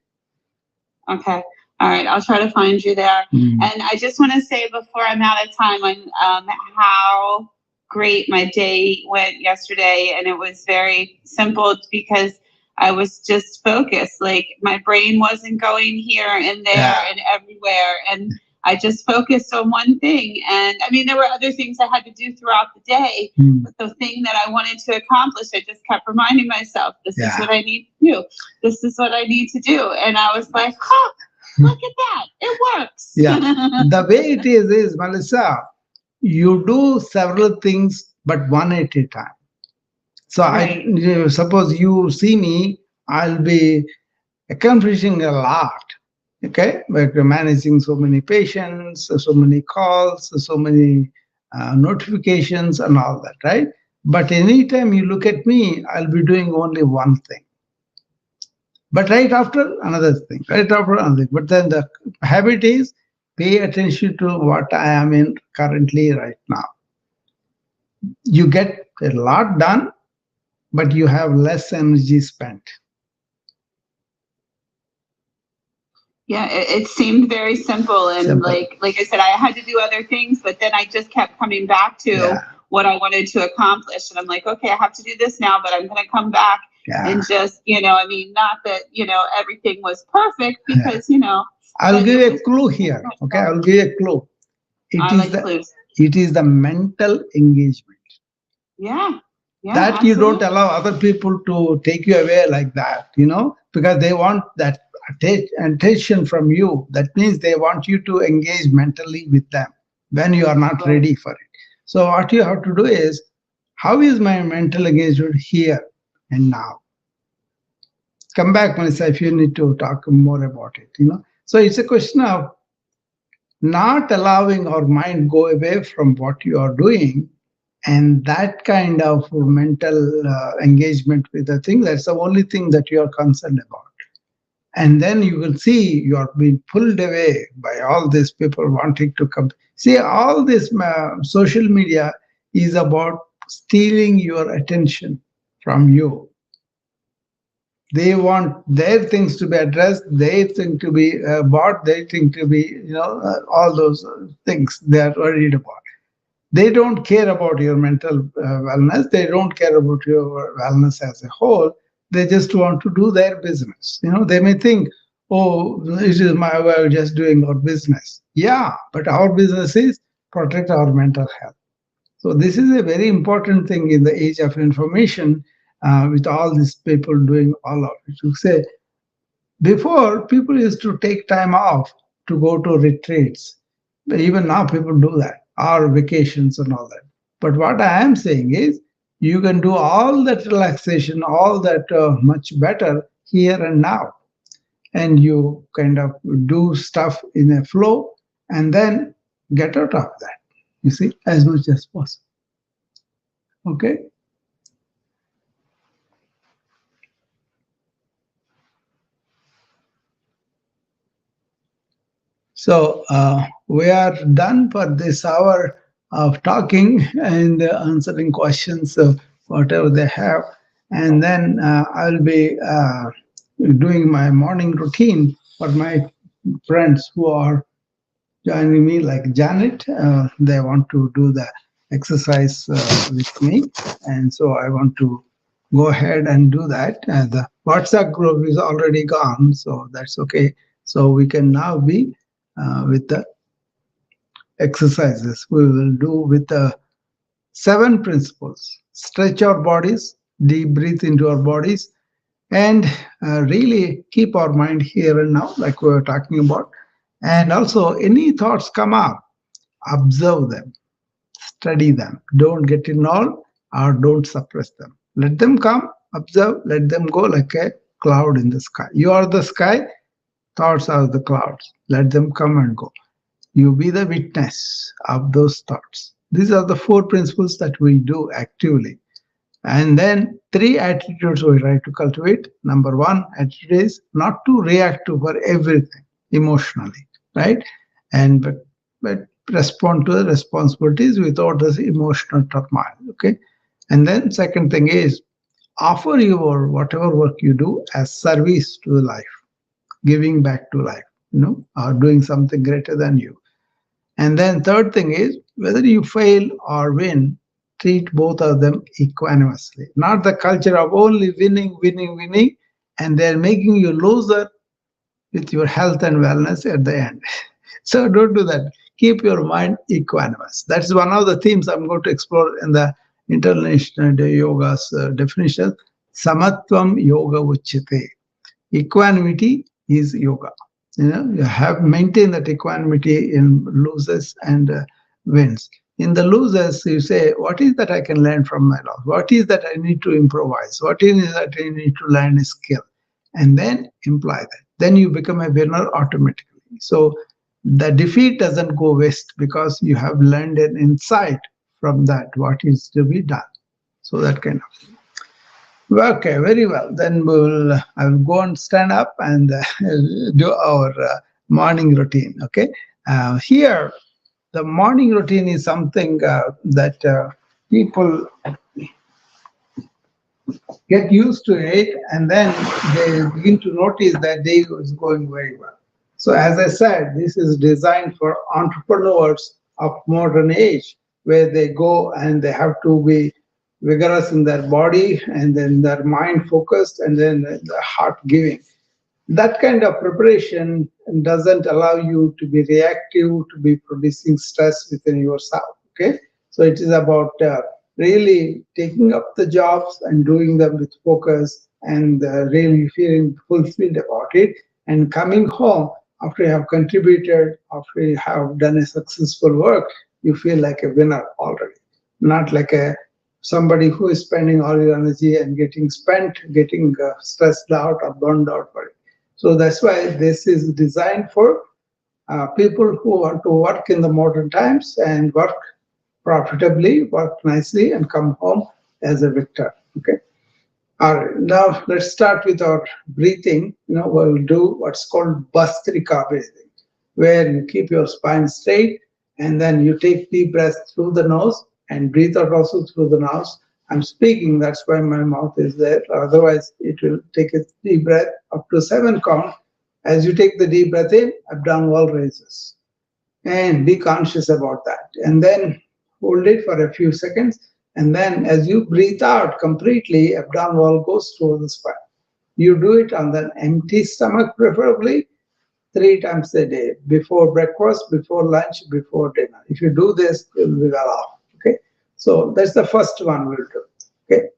Okay. All right. I'll try to find you there. And I just want to say before I'm out of time on how great my day went yesterday, and it was very simple because I was just focused. Like my brain wasn't going here and there and everywhere. And I just focused on one thing. And I mean, there were other things I had to do throughout the day, but the thing that I wanted to accomplish, I just kept reminding myself, this is what I need to do. This is what I need to do. And I was like, look at that. It works. Yeah. The way it is, Melissa, you do several things, but one at a time. So I suppose you see me, I'll be accomplishing a lot. Okay, but we're managing so many patients, so many calls, so many notifications and all that, right? But anytime you look at me, I'll be doing only one thing. But right after another thing, right after another thing. But then the habit is pay attention to what I am in currently right now. You get a lot done, but you have less energy spent. Yeah, it seemed very simple. And like I said, I had to do other things, but then I just kept coming back to what I wanted to accomplish. And I'm like, okay, I have to do this now, but I'm going to come back and just, not that, everything was perfect because, I'll give you a clue here. Okay, I'll give you a clue. It is the mental engagement. Yeah. That absolutely. You don't allow other people to take you away like that, because they want that attention from you. That means they want you to engage mentally with them when you are not ready for it. So what you have to do is, how is my mental engagement here and now? Come back, Melissa, if you need to talk more about it. So it's a question of not allowing our mind go away from what you are doing, and that kind of mental engagement with the thing, that's the only thing that you are concerned about. And then you will see you are being pulled away by all these people wanting to come. See, all this social media is about stealing your attention from you. They want their things to be addressed, their thing to be bought, their thing to be, all those things they are worried about. They don't care about your mental wellness. They don't care about your wellness as a whole. They just want to do their business. They may think, oh, it is my way of just doing our business. Yeah, but our business is protect our mental health. So this is a very important thing in the age of information, with all these people doing all of it. To say, before, people used to take time off to go to retreats. But even now people do that, or vacations and all that. But what I am saying is, you can do all that relaxation, all that much better here and now. And you kind of do stuff in a flow and then get out of that, you see, as much as possible. Okay? So we are done for this hour of talking and answering questions, whatever they have. And then I'll be doing my morning routine for my friends who are joining me, like Janet. They want to do the exercise with me. And so I want to go ahead and do that. The WhatsApp group is already gone, so that's okay. So we can now be with the exercises. We will do with the 7 principles. Stretch our bodies, deep breathe into our bodies, and really keep our mind here and now, like we were talking about. And also, any thoughts come up, observe them, study them. Don't get involved or don't suppress them. Let them come, observe, let them go like a cloud in the sky. You are the sky, thoughts are the clouds. Let them come and go. You be the witness of those thoughts. These are the 4 principles that we do actively. And then 3 attitudes we try to cultivate. Number 1 attitude is not to react to for everything emotionally, right? And but respond to the responsibilities without this emotional turmoil. Okay. And then second thing is offer your whatever work you do as service to life, giving back to life, or doing something greater than you. And then third thing is, whether you fail or win, treat both of them equanimously. Not the culture of only winning, and they're making you loser with your health and wellness at the end. So don't do that. Keep your mind equanimous. That's one of the themes I'm going to explore in the International Yoga's definition. Samatvam yoga uchyate. Equanimity is yoga. You have maintained that equanimity in losses and wins. In the losers, you say, what is that I can learn from my loss? What is that I need to improvise? What is that I need to learn a skill? And then imply that. Then you become a winner automatically. So the defeat doesn't go waste because you have learned an insight from that, what is to be done. So that kind of thing. Okay, very well. Then I will go and stand up and do our morning routine. Okay. Here, the morning routine is something that people get used to it, and then they begin to notice that day is going very well. So as I said, this is designed for entrepreneurs of modern age, where they go and they have to be vigorous in their body and then their mind focused and then the heart giving. That kind of preparation doesn't allow you to be reactive, to be producing stress within yourself. Okay, so it is about really taking up the jobs and doing them with focus and really feeling fulfilled about it, and coming home after you have contributed, after you have done a successful work, you feel like a winner already, not like somebody who is spending all your energy and getting stressed out or burned out for it. So that's why this is designed for people who want to work in the modern times and work profitably, work nicely, and come home as a victor. Okay. All right. Now let's start with our breathing. We'll do what's called Bhastrika breathing, where you keep your spine straight and then you take deep breaths through the nose and breathe out also through the nose. I'm speaking, that's why my mouth is there. Otherwise, it will take a deep breath up to 7 count. As you take the deep breath in, abdominal wall raises. And be conscious about that. And then hold it for a few seconds. And then as you breathe out completely, abdominal wall goes through the spine. You do it on the empty stomach, preferably 3 times a day, before breakfast, before lunch, before dinner. If you do this, you'll be well off. Okay. So that's the first one we'll do. Okay.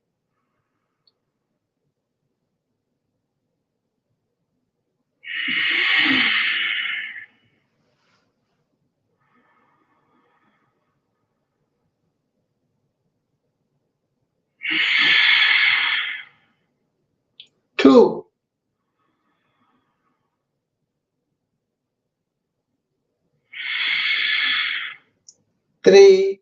Two. 3.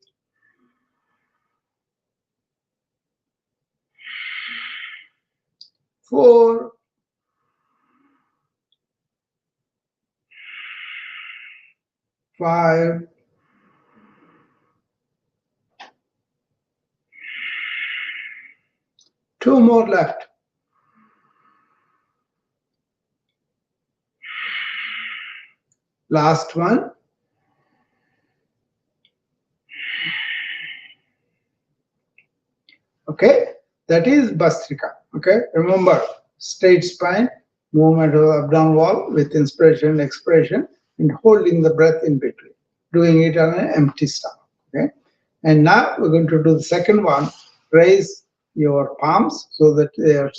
4. 5. 2 more left. Last one. Okay, that is Bhastrika. Okay, remember, straight spine, movement of the abdominal wall with inspiration and expiration, and holding the breath in between, doing it on an empty stomach. Okay, and now we're going to do the second one. Raise your palms so that they are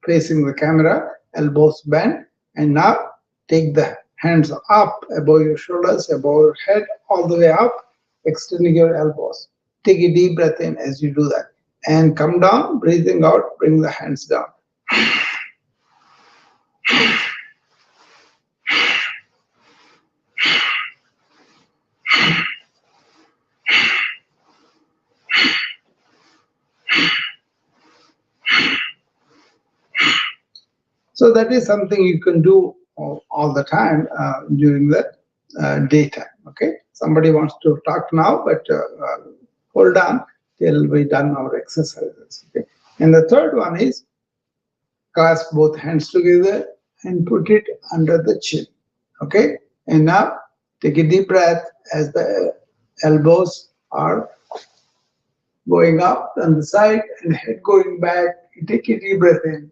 facing the camera, elbows bent, and now take the hands up above your shoulders, above your head, all the way up, extending your elbows. Take a deep breath in as you do that. And come down, breathing out, bring the hands down. So that is something you can do all the time during the daytime. Okay. Somebody wants to talk now, but hold on till we done our exercises. Okay. And the third one is clasp both hands together and put it under the chin. Okay. And now take a deep breath as the elbows are going up on the side and head going back. You take a deep breath in.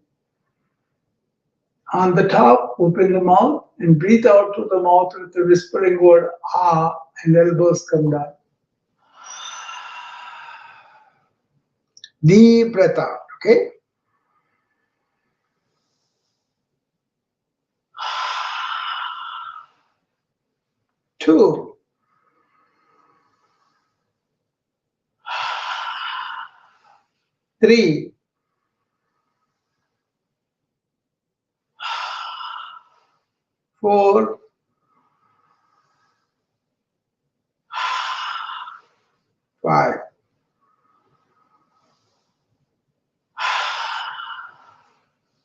On the top, open the mouth and breathe out through the mouth with the whispering word ah, and elbows come down. Deep breath out, okay? Two. Three. 4. 5.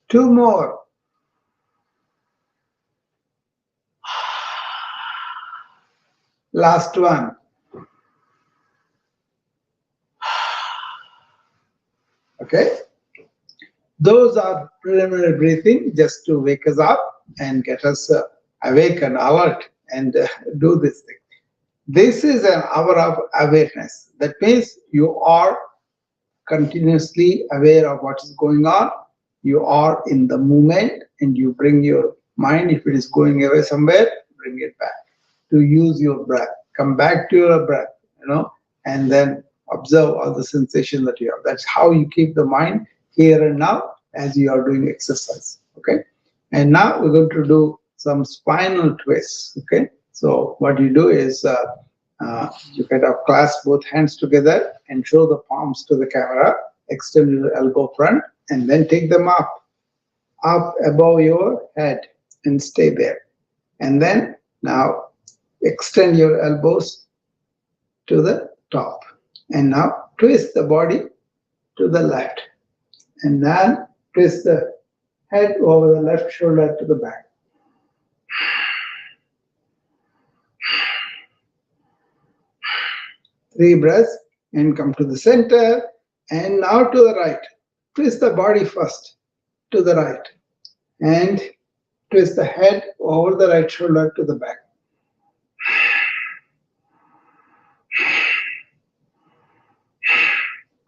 2 more. Last one. Okay. Those are preliminary breathing just to wake us up and get us awake and alert and do this thing. This is an hour of awareness. That means you are continuously aware of what is going on. You are in the moment and you bring your mind, if it is going away somewhere, bring it back. To use your breath. Come back to your breath, and then observe all the sensation that you have. That's how you keep the mind here and now as you are doing exercise. Okay. And now we're going to do some spinal twists. Okay. So what you do is you kind of clasp both hands together and show the palms to the camera, extend your elbow front, and then take them up above your head and stay there. And then Now extend your elbows to the top. And now twist the body to the left. And then twist the head over the left shoulder to the back. Three breaths and come to the center. And now to the right. Twist the body first to the right. And twist the head over the right shoulder to the back.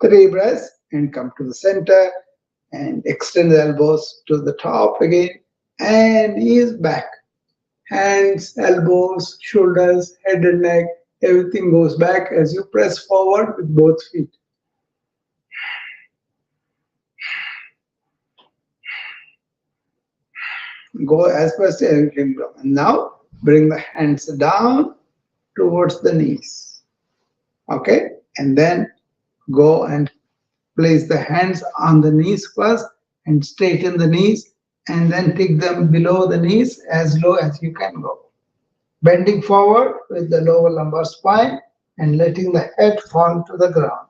Three breaths and come to the center and extend the elbows to the top again and ease back. Hands, elbows, shoulders, head and neck, everything goes back as you press forward with both feet. Go as fast as you can go. And now bring the hands down towards the knees. Okay? And then go and place the hands on the knees first and straighten the knees and then take them below the knees as low as you can go. Bending forward with the lower lumbar spine and letting the head fall to the ground.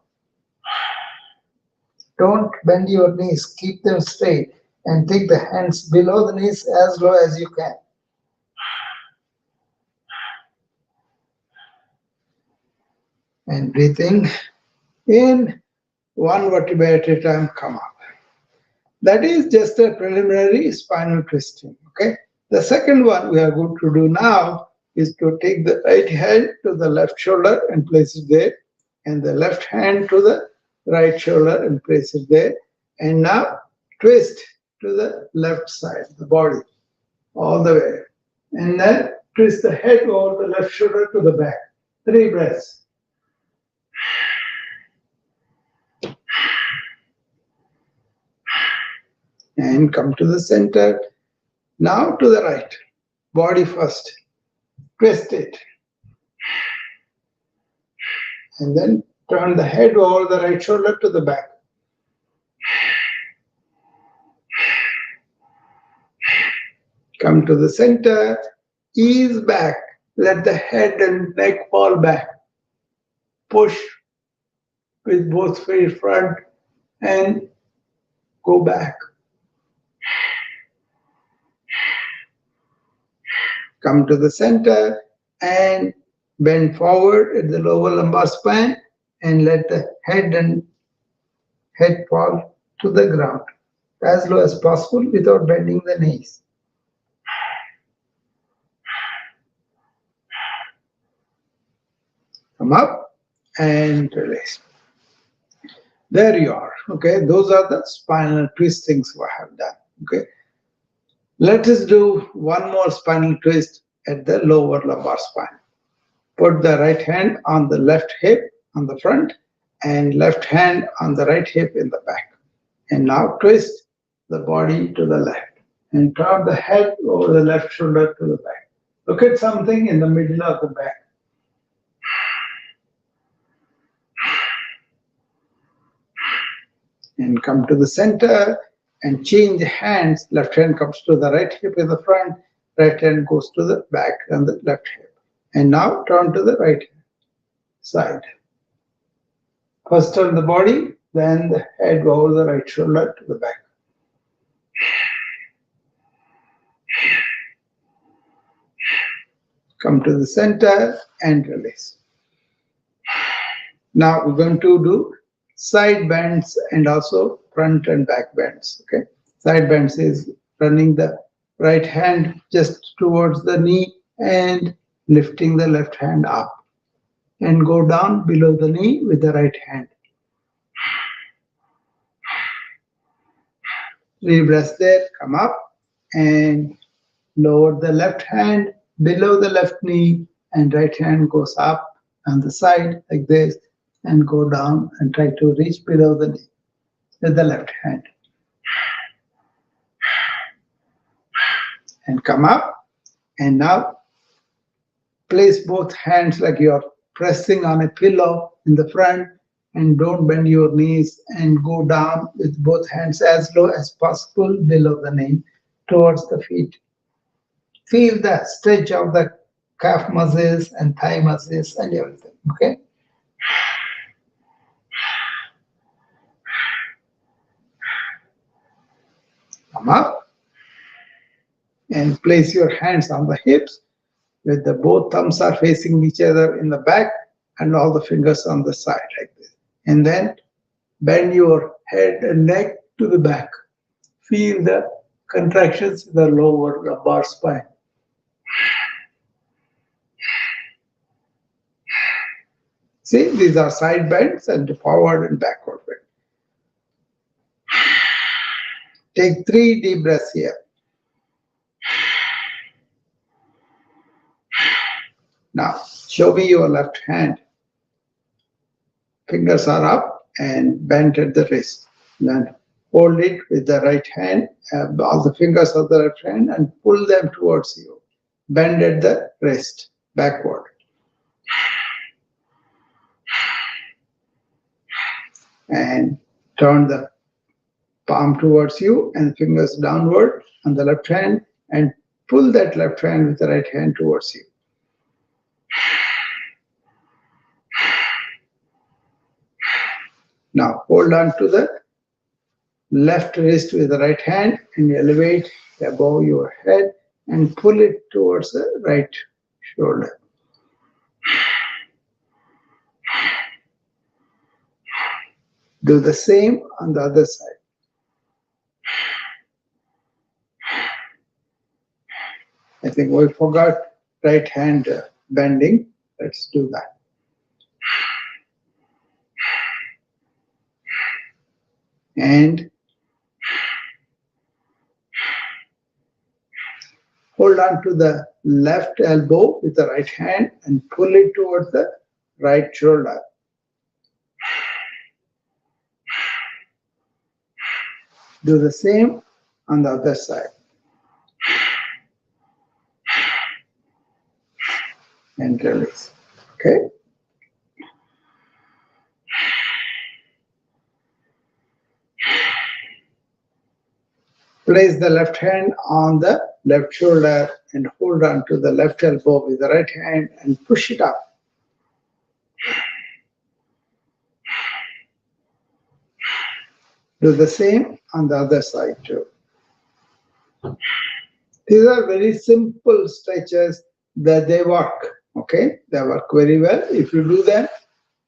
Don't bend your knees, keep them straight and take the hands below the knees as low as you can. And breathing in, one vertebra at a time, come up. That is just a preliminary spinal twisting, okay? The second one we are going to do now is to take the right hand to the left shoulder and place it there, and the left hand to the right shoulder and place it there. And now twist to the left side, the body, all the way. And then twist the head over the left shoulder to the back. 3 breaths. And come to the center. Now to the right. Body first. Twist it. And then turn the head over the right shoulder to the back. Come to the center. Ease back. Let the head and neck fall back. Push with both feet front and go back. Come to the center and bend forward at the lower lumbar spine and let the head fall to the ground as low as possible without bending the knees. Come up and release. There you are. Okay, those are the spinal twistings we have done. Okay. Let us do one more spinal twist at the lower lumbar spine. Put the right hand on the left hip on the front and left hand on the right hip in the back. And now twist the body to the left and turn the head over the left shoulder to the back. Look at something in the middle of the back. And come to the center and change hands. Left hand comes to the right hip in the front, right hand goes to the back and the left hip. And now turn to the right side. First turn the body, then the head over the right shoulder to the back. Come to the center and release. Now we're going to do side bends and also front and back bends. Okay, side bends is running the right hand just towards the knee and lifting the left hand up and go down below the knee with the right hand. 3 breaths there. Come up and lower the left hand below the left knee and right hand goes up on the side like this and go down and try to reach below the knee with the left hand. And come up and now place both hands like you're pressing on a pillow in the front and don't bend your knees and go down with both hands as low as possible below the knee towards the feet. Feel the stretch of the calf muscles and thigh muscles and everything. Okay. Come up and place your hands on the hips with the both thumbs are facing each other in the back and all the fingers on the side like this. And then bend your head and neck to the back. Feel the contractions in the lower lumbar spine. See, these are side bends and forward and backward bend. Take 3 deep breaths here. Now, show me your left hand. Fingers are up and bent at the wrist. Then hold it with the right hand, all the fingers of the left hand, and pull them towards you. Bend at the wrist, backward. And turn the palm towards you and fingers downward on the left hand and pull that left hand with the right hand towards you. Now hold on to the left wrist with the right hand and elevate above your head and pull it towards the right shoulder. Do the same on the other side. I think we forgot right hand bending. Let's do that. And hold on to the left elbow with the right hand and pull it towards the right shoulder. Do the same on the other side. And release. Okay? Place the left hand on the left shoulder and hold on to the left elbow with the right hand and push it up. Do the same on the other side too. These are very simple stretches that they work. Okay, they work very well if you do them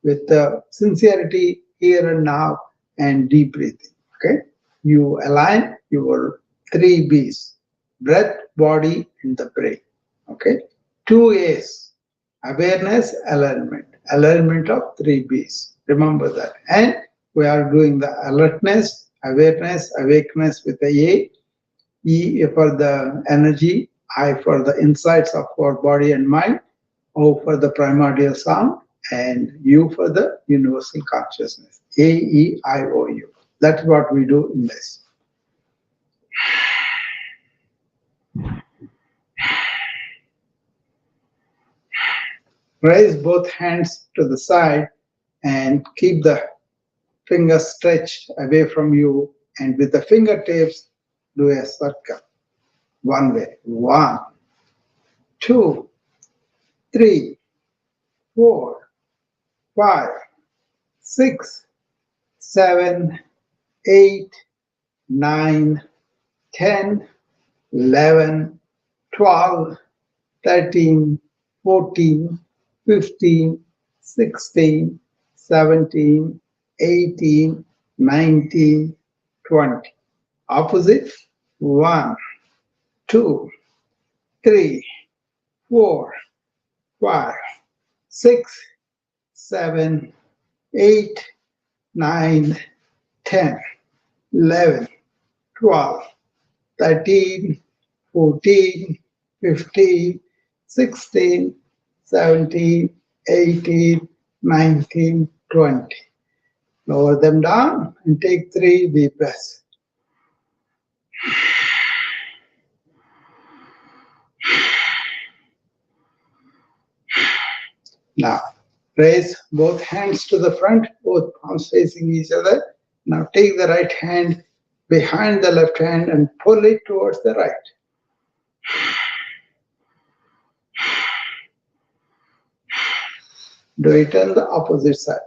with sincerity here and now and deep breathing. Okay, you align your 3 B's: breath, body, and the brain. Okay, 2 A's: awareness, alignment. Alignment of 3 B's. Remember that. And we are doing the alertness, awareness, awakeness with the A. E for the energy, I for the insights of our body and mind, O for the primordial sound, and U for the universal consciousness. A-E-I-O-U. That's what we do in this. Raise both hands to the side and keep the fingers stretched away from you, and with the fingertips do a circle. One way. 1, 2, 3, 4, 5, 6, 7, 8, 9, 10, 11, 12, 13, 14, 15, 16, 17, 18, 19, 20. Opposite. 1, 2, 3, 4, 5, 6, 7, 8, 9, 10, 11, 12, 13, 14, 15, 16, 17, 18, 19, 20. Lower them down and take 3 deep breaths. Now, raise both hands to the front, both palms facing each other. Now take the right hand behind the left hand and pull it towards the right. Do it on the opposite side.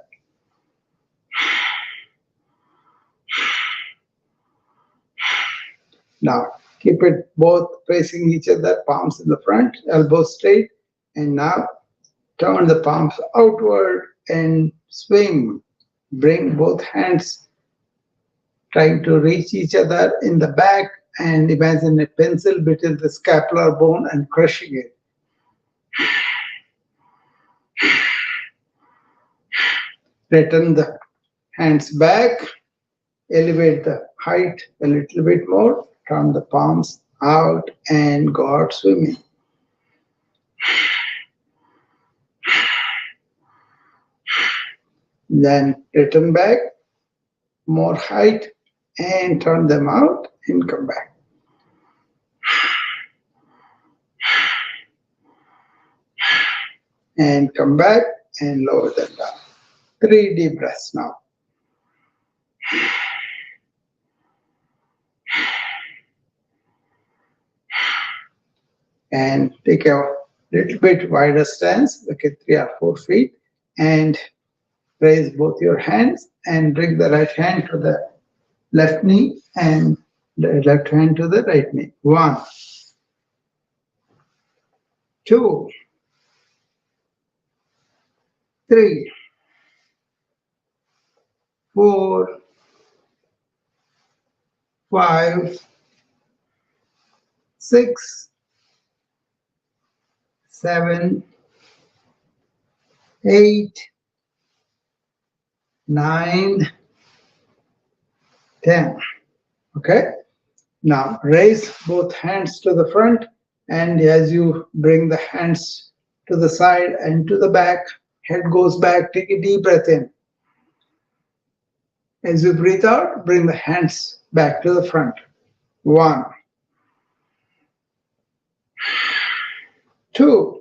Now, keep it both facing each other, palms in the front, elbows straight, and now turn the palms outward and swing. Bring both hands trying to reach each other in the back, and imagine a pencil between the scapular bone and crushing it. Return the hands back, elevate the height a little bit more, turn the palms out and go out swimming. Then return back, more height, and turn them out and come back. And come back and lower them down. 3 deep breaths now. And take a little bit wider stance, like at 3 or 4 feet, and raise both your hands and bring the right hand to the left knee and the left hand to the right knee. 1, 2, 3, 4, 5, 6, 7, 8, 9, 10. Okay? Now raise both hands to the front, and as you bring the hands to the side and to the back, head goes back, take a deep breath in. As you breathe out, bring the hands back to the front. 1, 2,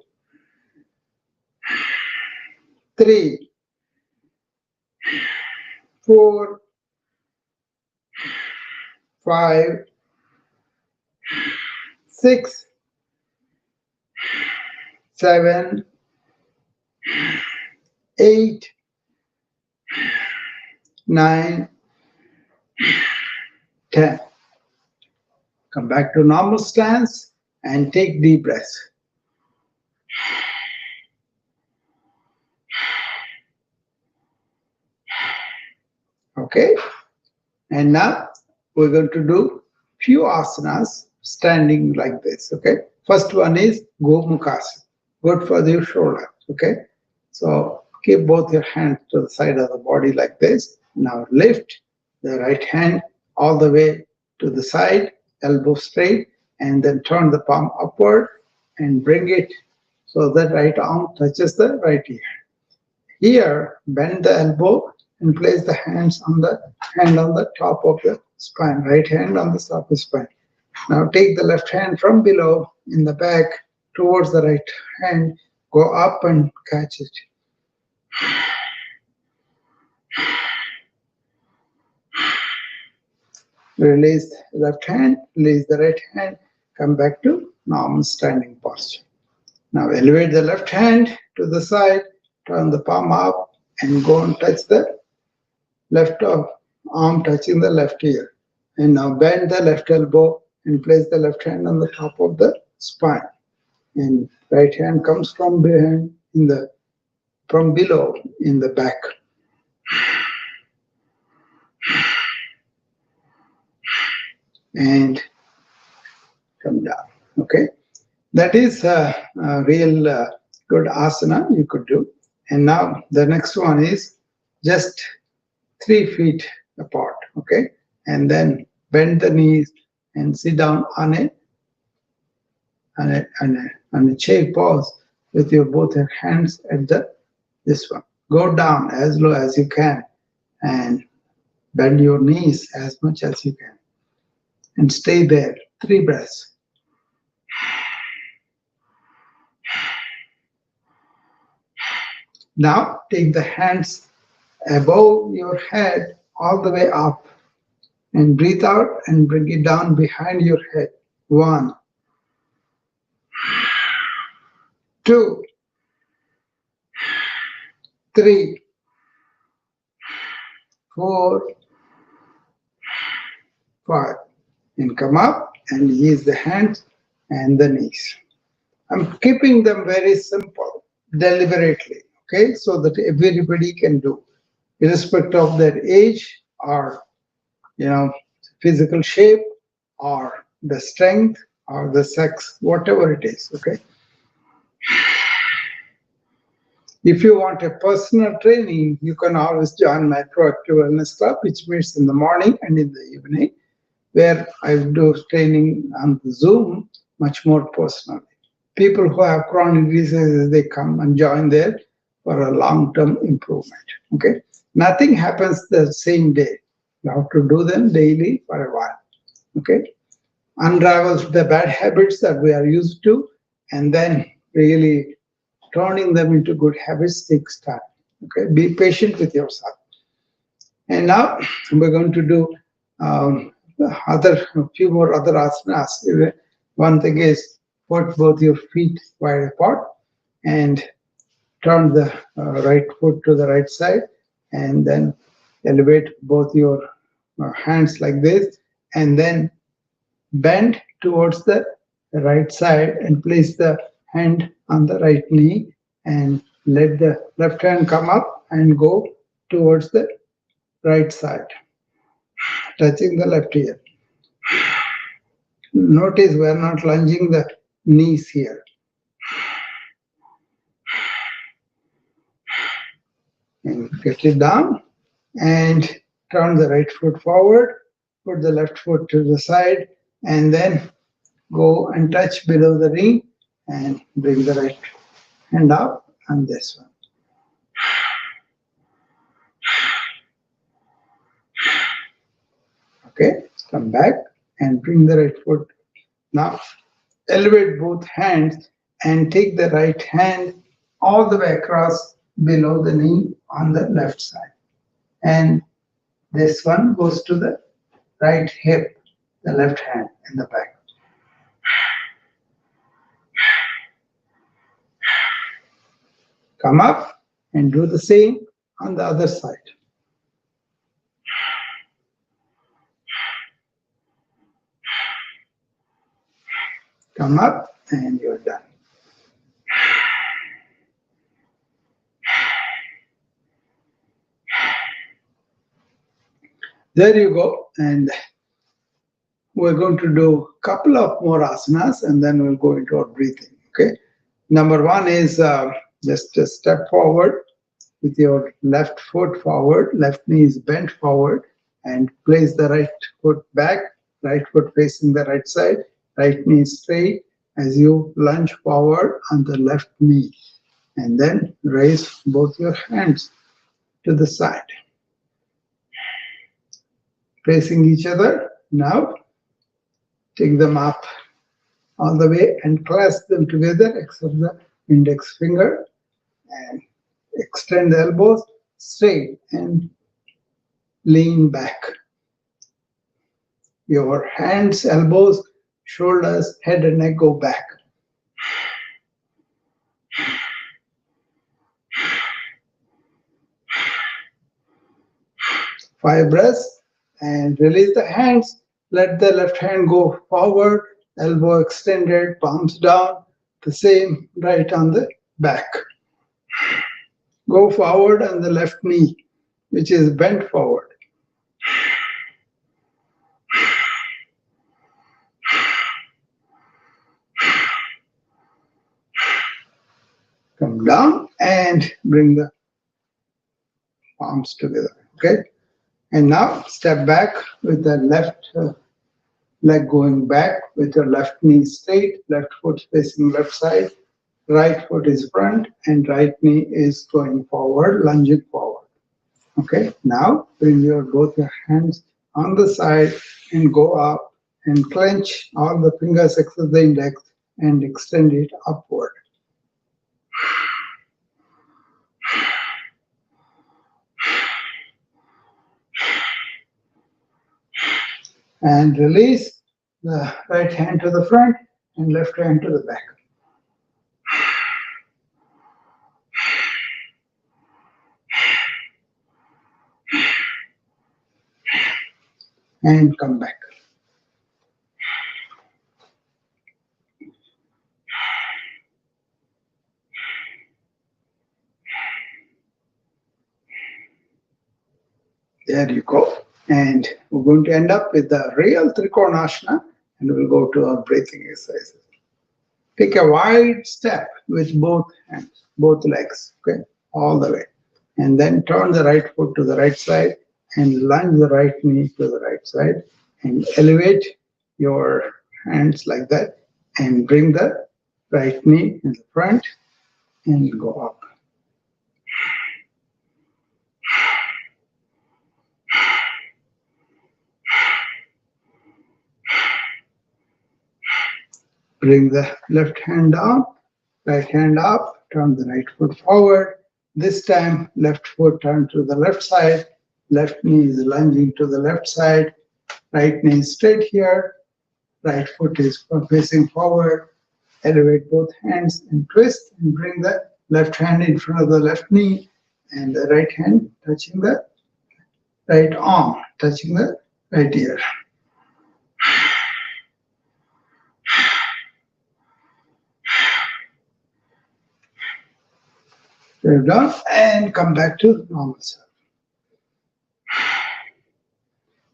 3, 4, 5, 6, 7, 8, 9, 10. Come back to normal stance and take deep breaths. Okay, and now we're going to do few asanas standing like this. Okay, first one is Gomukhasana, good for your shoulder. Okay, so keep both your hands to the side of the body like this. Now lift the right hand all the way to the side, elbow straight, and then turn the palm upward and bring it so that right arm touches the right ear. Here, bend the elbow and place the hands on the top of the spine, right hand on the top of the spine. Now take the left hand from below in the back towards the right hand, go up and catch it. Release the left hand, release the right hand, come back to normal standing posture. Now elevate the left hand to the side, turn the palm up and go and touch the left arm touching the left ear. And now bend the left elbow and place the left hand on the top of the spine. And right hand comes from behind from below in the back. And come down. Okay, that is a real good asana you could do. And now the next one is just 3 feet apart. Okay, and then bend the knees and sit down on a chair pose with your both your hands at this one. Go down as low as you can and bend your knees as much as you can. And stay there, 3 breaths. Now take the hands above your head all the way up and breathe out and bring it down behind your head. 1, 2, 3, 4, 5. And come up and use the hands and the knees. I'm keeping them very simple, deliberately, okay, so that everybody can do, irrespective of their age or, physical shape or the strength or the sex, whatever it is, okay. If you want a personal training, you can always join my Proactive Wellness Club, which meets in the morning and in the evening, where I do training on Zoom much more personally. People who have chronic diseases, they come and join there for a long-term improvement, okay? Nothing happens the same day. You have to do them daily for a while, okay? Unravel the bad habits that we are used to, and then really turning them into good habits takes time, okay? Be patient with yourself. And now we're going to do a few more other asanas. One thing is put both your feet wide apart and turn the right foot to the right side, and then elevate both your hands like this, and then bend towards the right side and place the hand on the right knee and let the left hand come up and go towards the right side, touching the left ear. Notice we are not lunging the knees here. And get it down and turn the right foot forward, put the left foot to the side, and then go and touch below the knee and bring the right hand up on this one. Okay, come back and bring the right foot. Now, elevate both hands and take the right hand all the way across below the knee on the left side. And this one goes to the right hip, the left hand in the back. Come up and do the same on the other side. Come up and you're done. There you go. And we're going to do a couple of more asanas and then we'll go into our breathing. Okay. Number one is just a step forward with your left foot forward, left knee is bent forward, and place the right foot back, right foot facing the right side, right knee straight as you lunge forward on the left knee. And then raise both your hands to the side, facing each other. Now, take them up all the way and clasp them together except the index finger, and extend the elbows straight and lean back. Your hands, elbows, shoulders, head and neck go back. Five breaths and release the hands. Let the left hand go forward, elbow extended, palms down. The same right on the back. Go forward on the left knee, which is bent forward. Come down and bring the palms together, okay? And now step back with the left leg going back with your left knee straight, left foot facing left side, right foot is front and right knee is going forward, lunging forward. Okay, now bring both your hands on the side and go up and clench all the fingers except the index and extend it upward. And release the right hand to the front and left hand to the back. and come back. There you go. And we're going to end up with the real Trikonasana, and we'll go to our breathing exercises. Take a wide step with both hands, both legs, okay, all the way. And then turn the right foot to the right side and lunge the right knee to the right side and elevate your hands like that and bring the right knee in the front and go up. Bring the left hand down, right hand up, turn the right foot forward. This time, left foot turn to the left side, left knee is lunging to the left side, right knee is straight here, right foot is facing forward. Elevate both hands and twist and bring the left hand in front of the left knee and the right hand touching the right arm, touching the right ear. We're done and come back to normal self.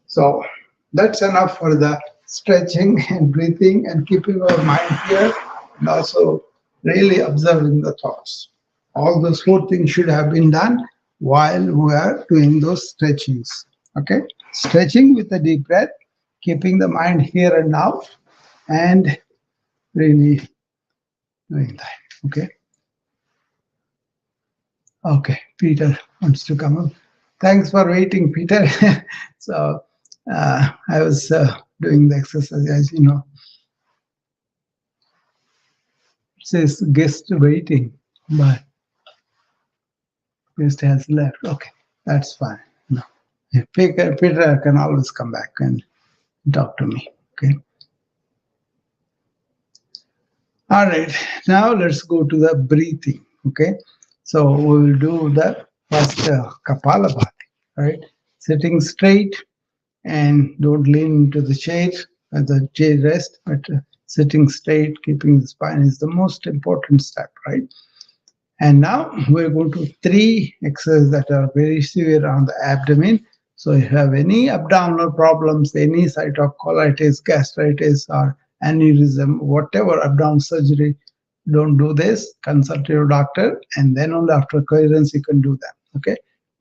So that's enough for the stretching and breathing and keeping our mind here and also really observing the thoughts. All those 4 things should have been done while we are doing those stretchings. Okay? Stretching with a deep breath, keeping the mind here and now, and really doing that. Okay? Okay, Peter wants to come up. Thanks for waiting, Peter. So I was doing the exercise, as you know. It says guest waiting, but guest has left. Okay, that's fine. No, Peter can always come back and talk to me. Okay. All right. Now let's go to the breathing. Okay. So we will do the first Kapalabhati. Right, sitting straight and don't lean into the chair at the chair rest, but sitting straight, keeping the spine is the most important step, right? And now we're going to 3 exercises that are very severe on the abdomen. So if you have any abdominal problems, any site of colitis, gastritis, or aneurysm, whatever abdominal surgery, don't do this. Consult your doctor, and then only after coherence you can do them. Okay,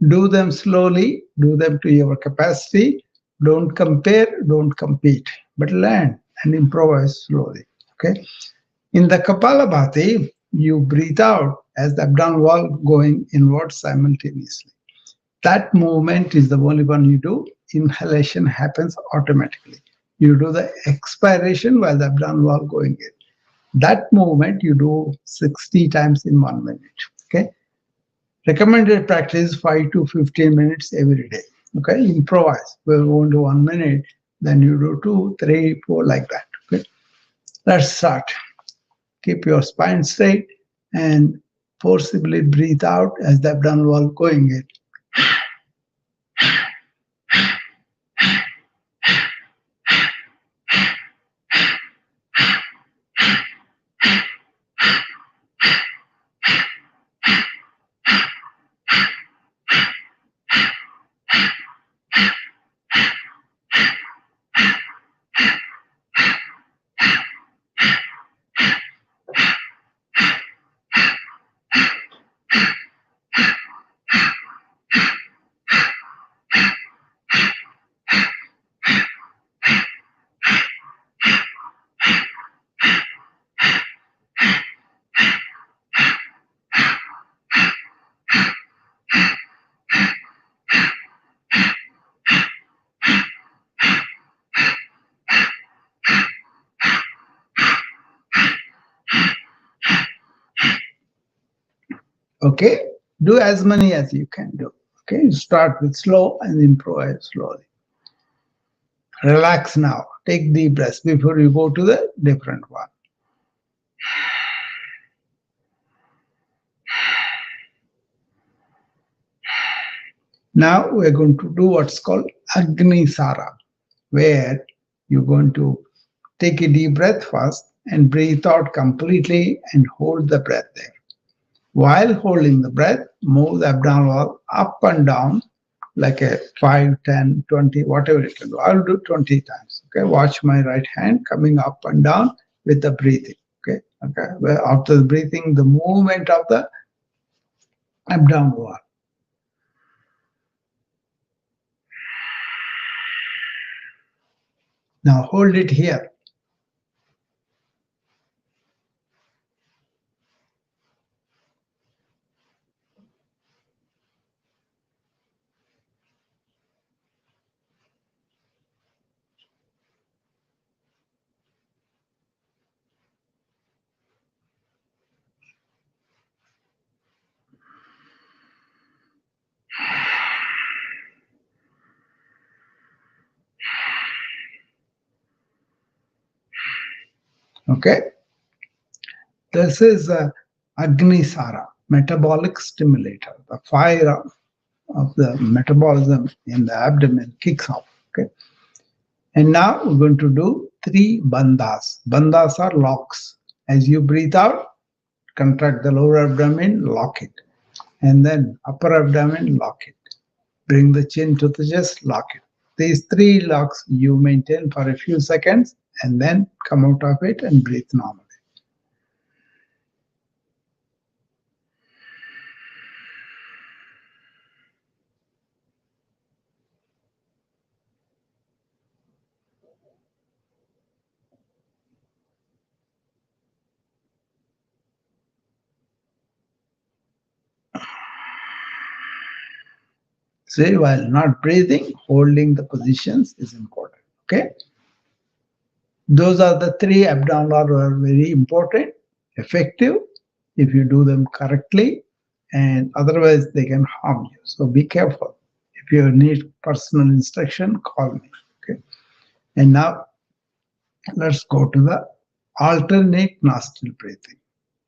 do them slowly, do them to your capacity. Don't compare, don't compete, but learn and improvise slowly. Okay, in the Kapalabhati, you breathe out as the abdominal wall going inward simultaneously. That movement is the only one you do. Inhalation happens automatically. You do the expiration while the abdominal wall going in. That movement you do 60 times in 1 minute. Okay. Recommended practice 5 to 15 minutes every day. Okay. Improvise. We'll go into 1 minute. Then you do 2, 3, 4 like that. Okay. Let's start. Keep your spine straight and forcibly breathe out as the abdominal wall going in. Okay, do as many as you can do. Okay, start with slow and improvise slowly. Relax now. Take deep breaths before you go to the different one. Now we're going to do what's called Agnisara. where you're going to take a deep breath first and breathe out completely and hold the breath there. While holding the breath, move the abdominal wall up and down like a 5, 10, 20, whatever you can do. I'll do 20 times. Okay. Watch my right hand coming up and down with the breathing. Okay. Okay. Well, after the breathing, the movement of the abdominal wall. Now hold it here. Okay. This is Agnisara, metabolic stimulator. The fire of the metabolism in the abdomen kicks off. Okay. And now we're going to do 3 bandhas. Bandhas are locks. As you breathe out, contract the lower abdomen, lock it. And then upper abdomen, lock it. Bring the chin to the chest, lock it. These 3 locks you maintain for a few seconds and then come out of it and breathe normally. See, while not breathing, holding the positions is important. Okay. Those are the 3 abdominal are very important, effective if you do them correctly, and otherwise they can harm you. So be careful. If you need personal instruction, call me. Okay. And now let's go to the alternate nostril breathing.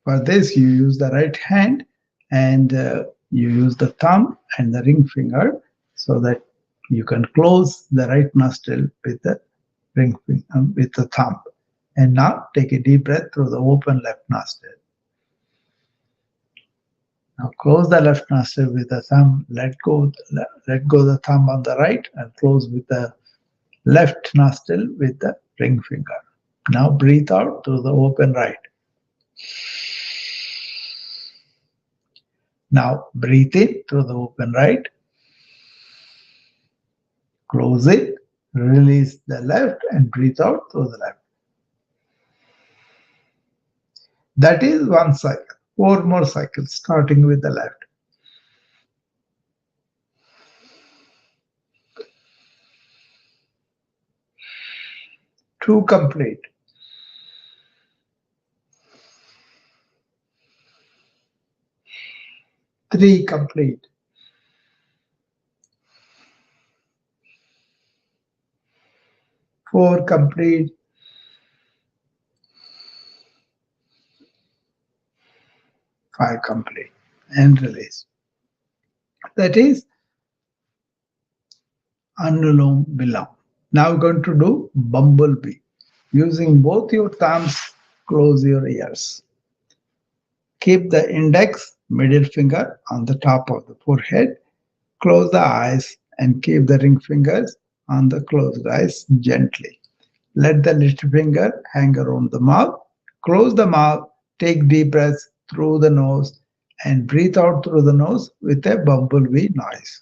For this, you use the right hand and you use the thumb and the ring finger so that you can close the right nostril with the ring finger, with the thumb. And now take a deep breath through the open left nostril. Now close the left nostril with the thumb, let go the thumb on the right and close with the left nostril with the ring finger. Now breathe out through the open right. Now breathe in through the open right. Close it, release the left and breathe out through the left. That is 1 cycle. 4 more cycles starting with the left. Two complete. Three complete. Four complete. Five complete. And release. That is Anulom Vilom. Now we're going to do bumblebee. Using both your thumbs, close your ears. Keep the index, middle finger on the top of the forehead. Close the eyes and keep the ring fingers on the closed eyes gently. Let the little finger hang around the mouth. Close the mouth, take deep breaths through the nose and breathe out through the nose with a bumblebee noise.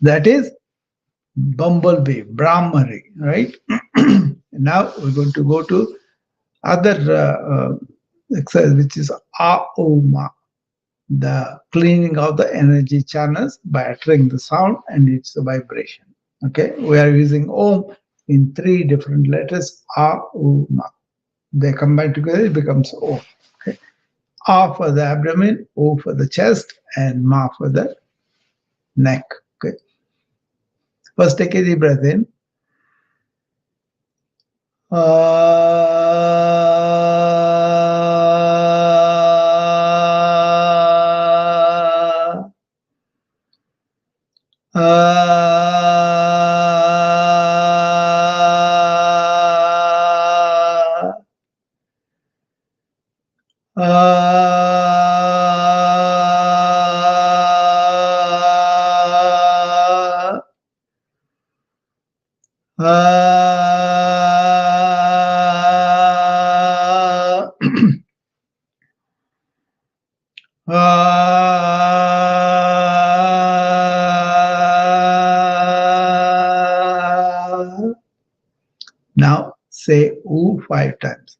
That is bumblebee, Brahmari, right? Now we're going to go to other exercise, which is Auma, the cleaning of the energy channels by uttering the sound and its vibration. Okay, we are using Om in 3 different letters, Auma. They combine together, it becomes O. Okay. A for the abdomen, O for the chest, and Ma for the neck. Okay. First, take a deep breath in. Now say oo 5 times.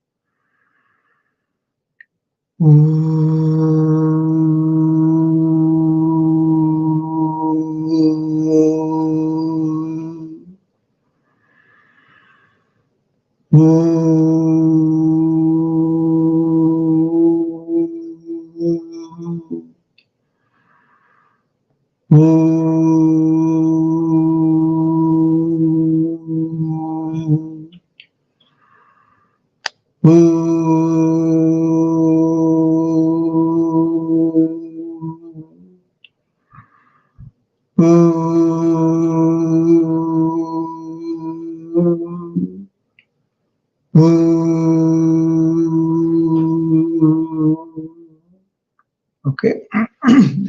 Okay,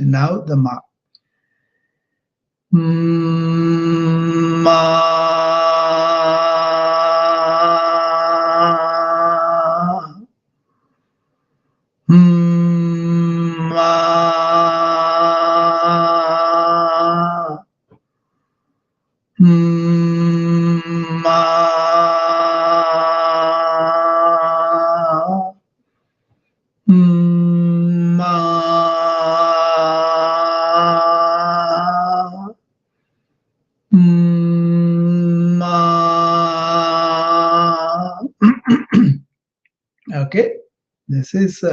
now the Ma. Ma. Okay, this is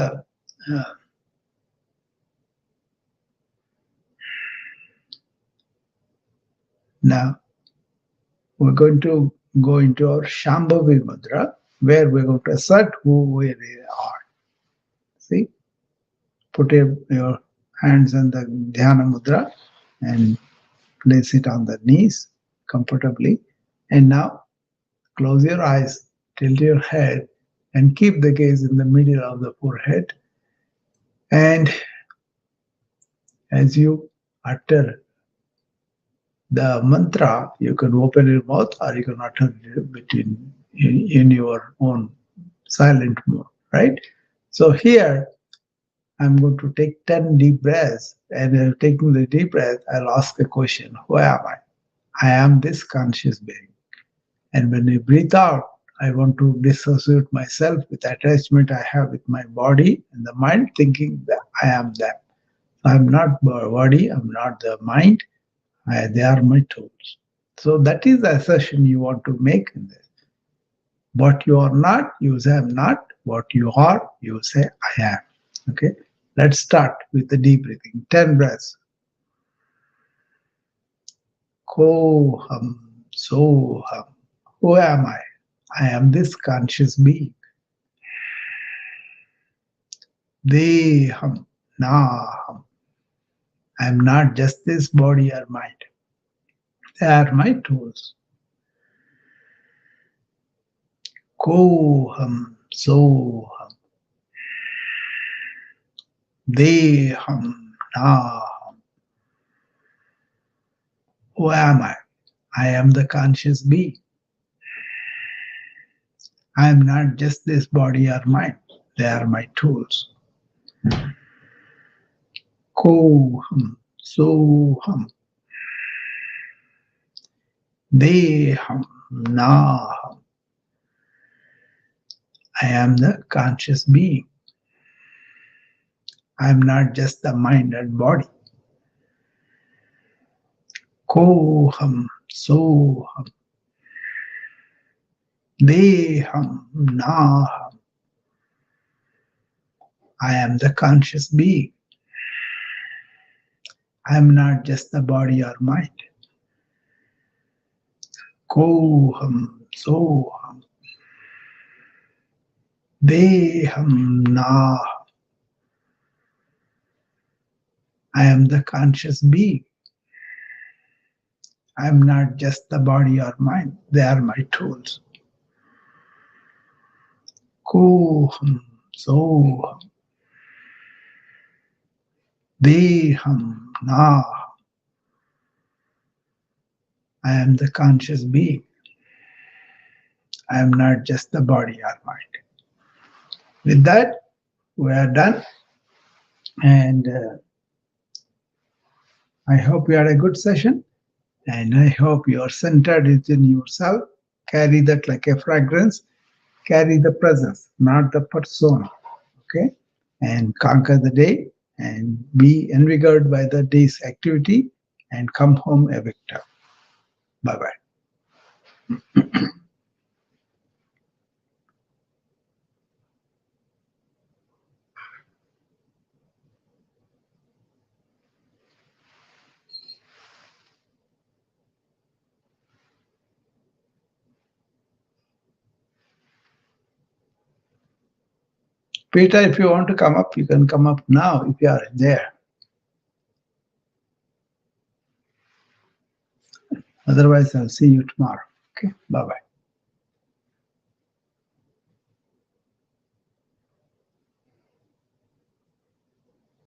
now we're going to go into our Shambhavi Mudra, where we're going to assert who we really are. See, put your hands on the Dhyana Mudra and place it on the knees comfortably. And now close your eyes, tilt your head, and keep the gaze in the middle of the forehead. And as you utter the mantra, you can open your mouth or you can utter it in your own silent mode, right? So here, I'm going to take 10 deep breaths, and taking the deep breath, I'll ask a question: who am I? I am this conscious being. And when I breathe out, I want to dissociate myself with attachment I have with my body and the mind, thinking that I am them. I'm not the body, I'm not the mind, they are my tools. So that is the assertion you want to make in this. What you are not, you say I'm not. What you are, you say I am. Okay, let's start with the deep breathing. 10 breaths. Koham, soham. Who am I? I am this conscious being. Deham, naham. I am not just this body or mind. They are my tools. Koham, soham. Deham, naham. Who am I? I am the conscious being. I am not just this body or mind. They are my tools. Koham, soham. Deham Naham. I am the conscious being. I am not just the mind and body. Koham Soham. Deham Naham. I am the conscious being. I am not just the body or mind. Koham Soham. Deham Naham. I am the conscious being. I am not just the body or mind. They are my tools. Koham Soham. Deham Naham. I am the conscious being. I am not just the body or mind. With that, we are done. And I hope you had a good session. And I hope you are centered within yourself. Carry that like a fragrance. Carry the presence, not the persona. Okay? And conquer the day and be invigorated by the day's activity and come home a victor. Bye-bye. Peter, if you want to come up, you can come up now if you are there. Otherwise, I'll see you tomorrow. Okay, bye-bye.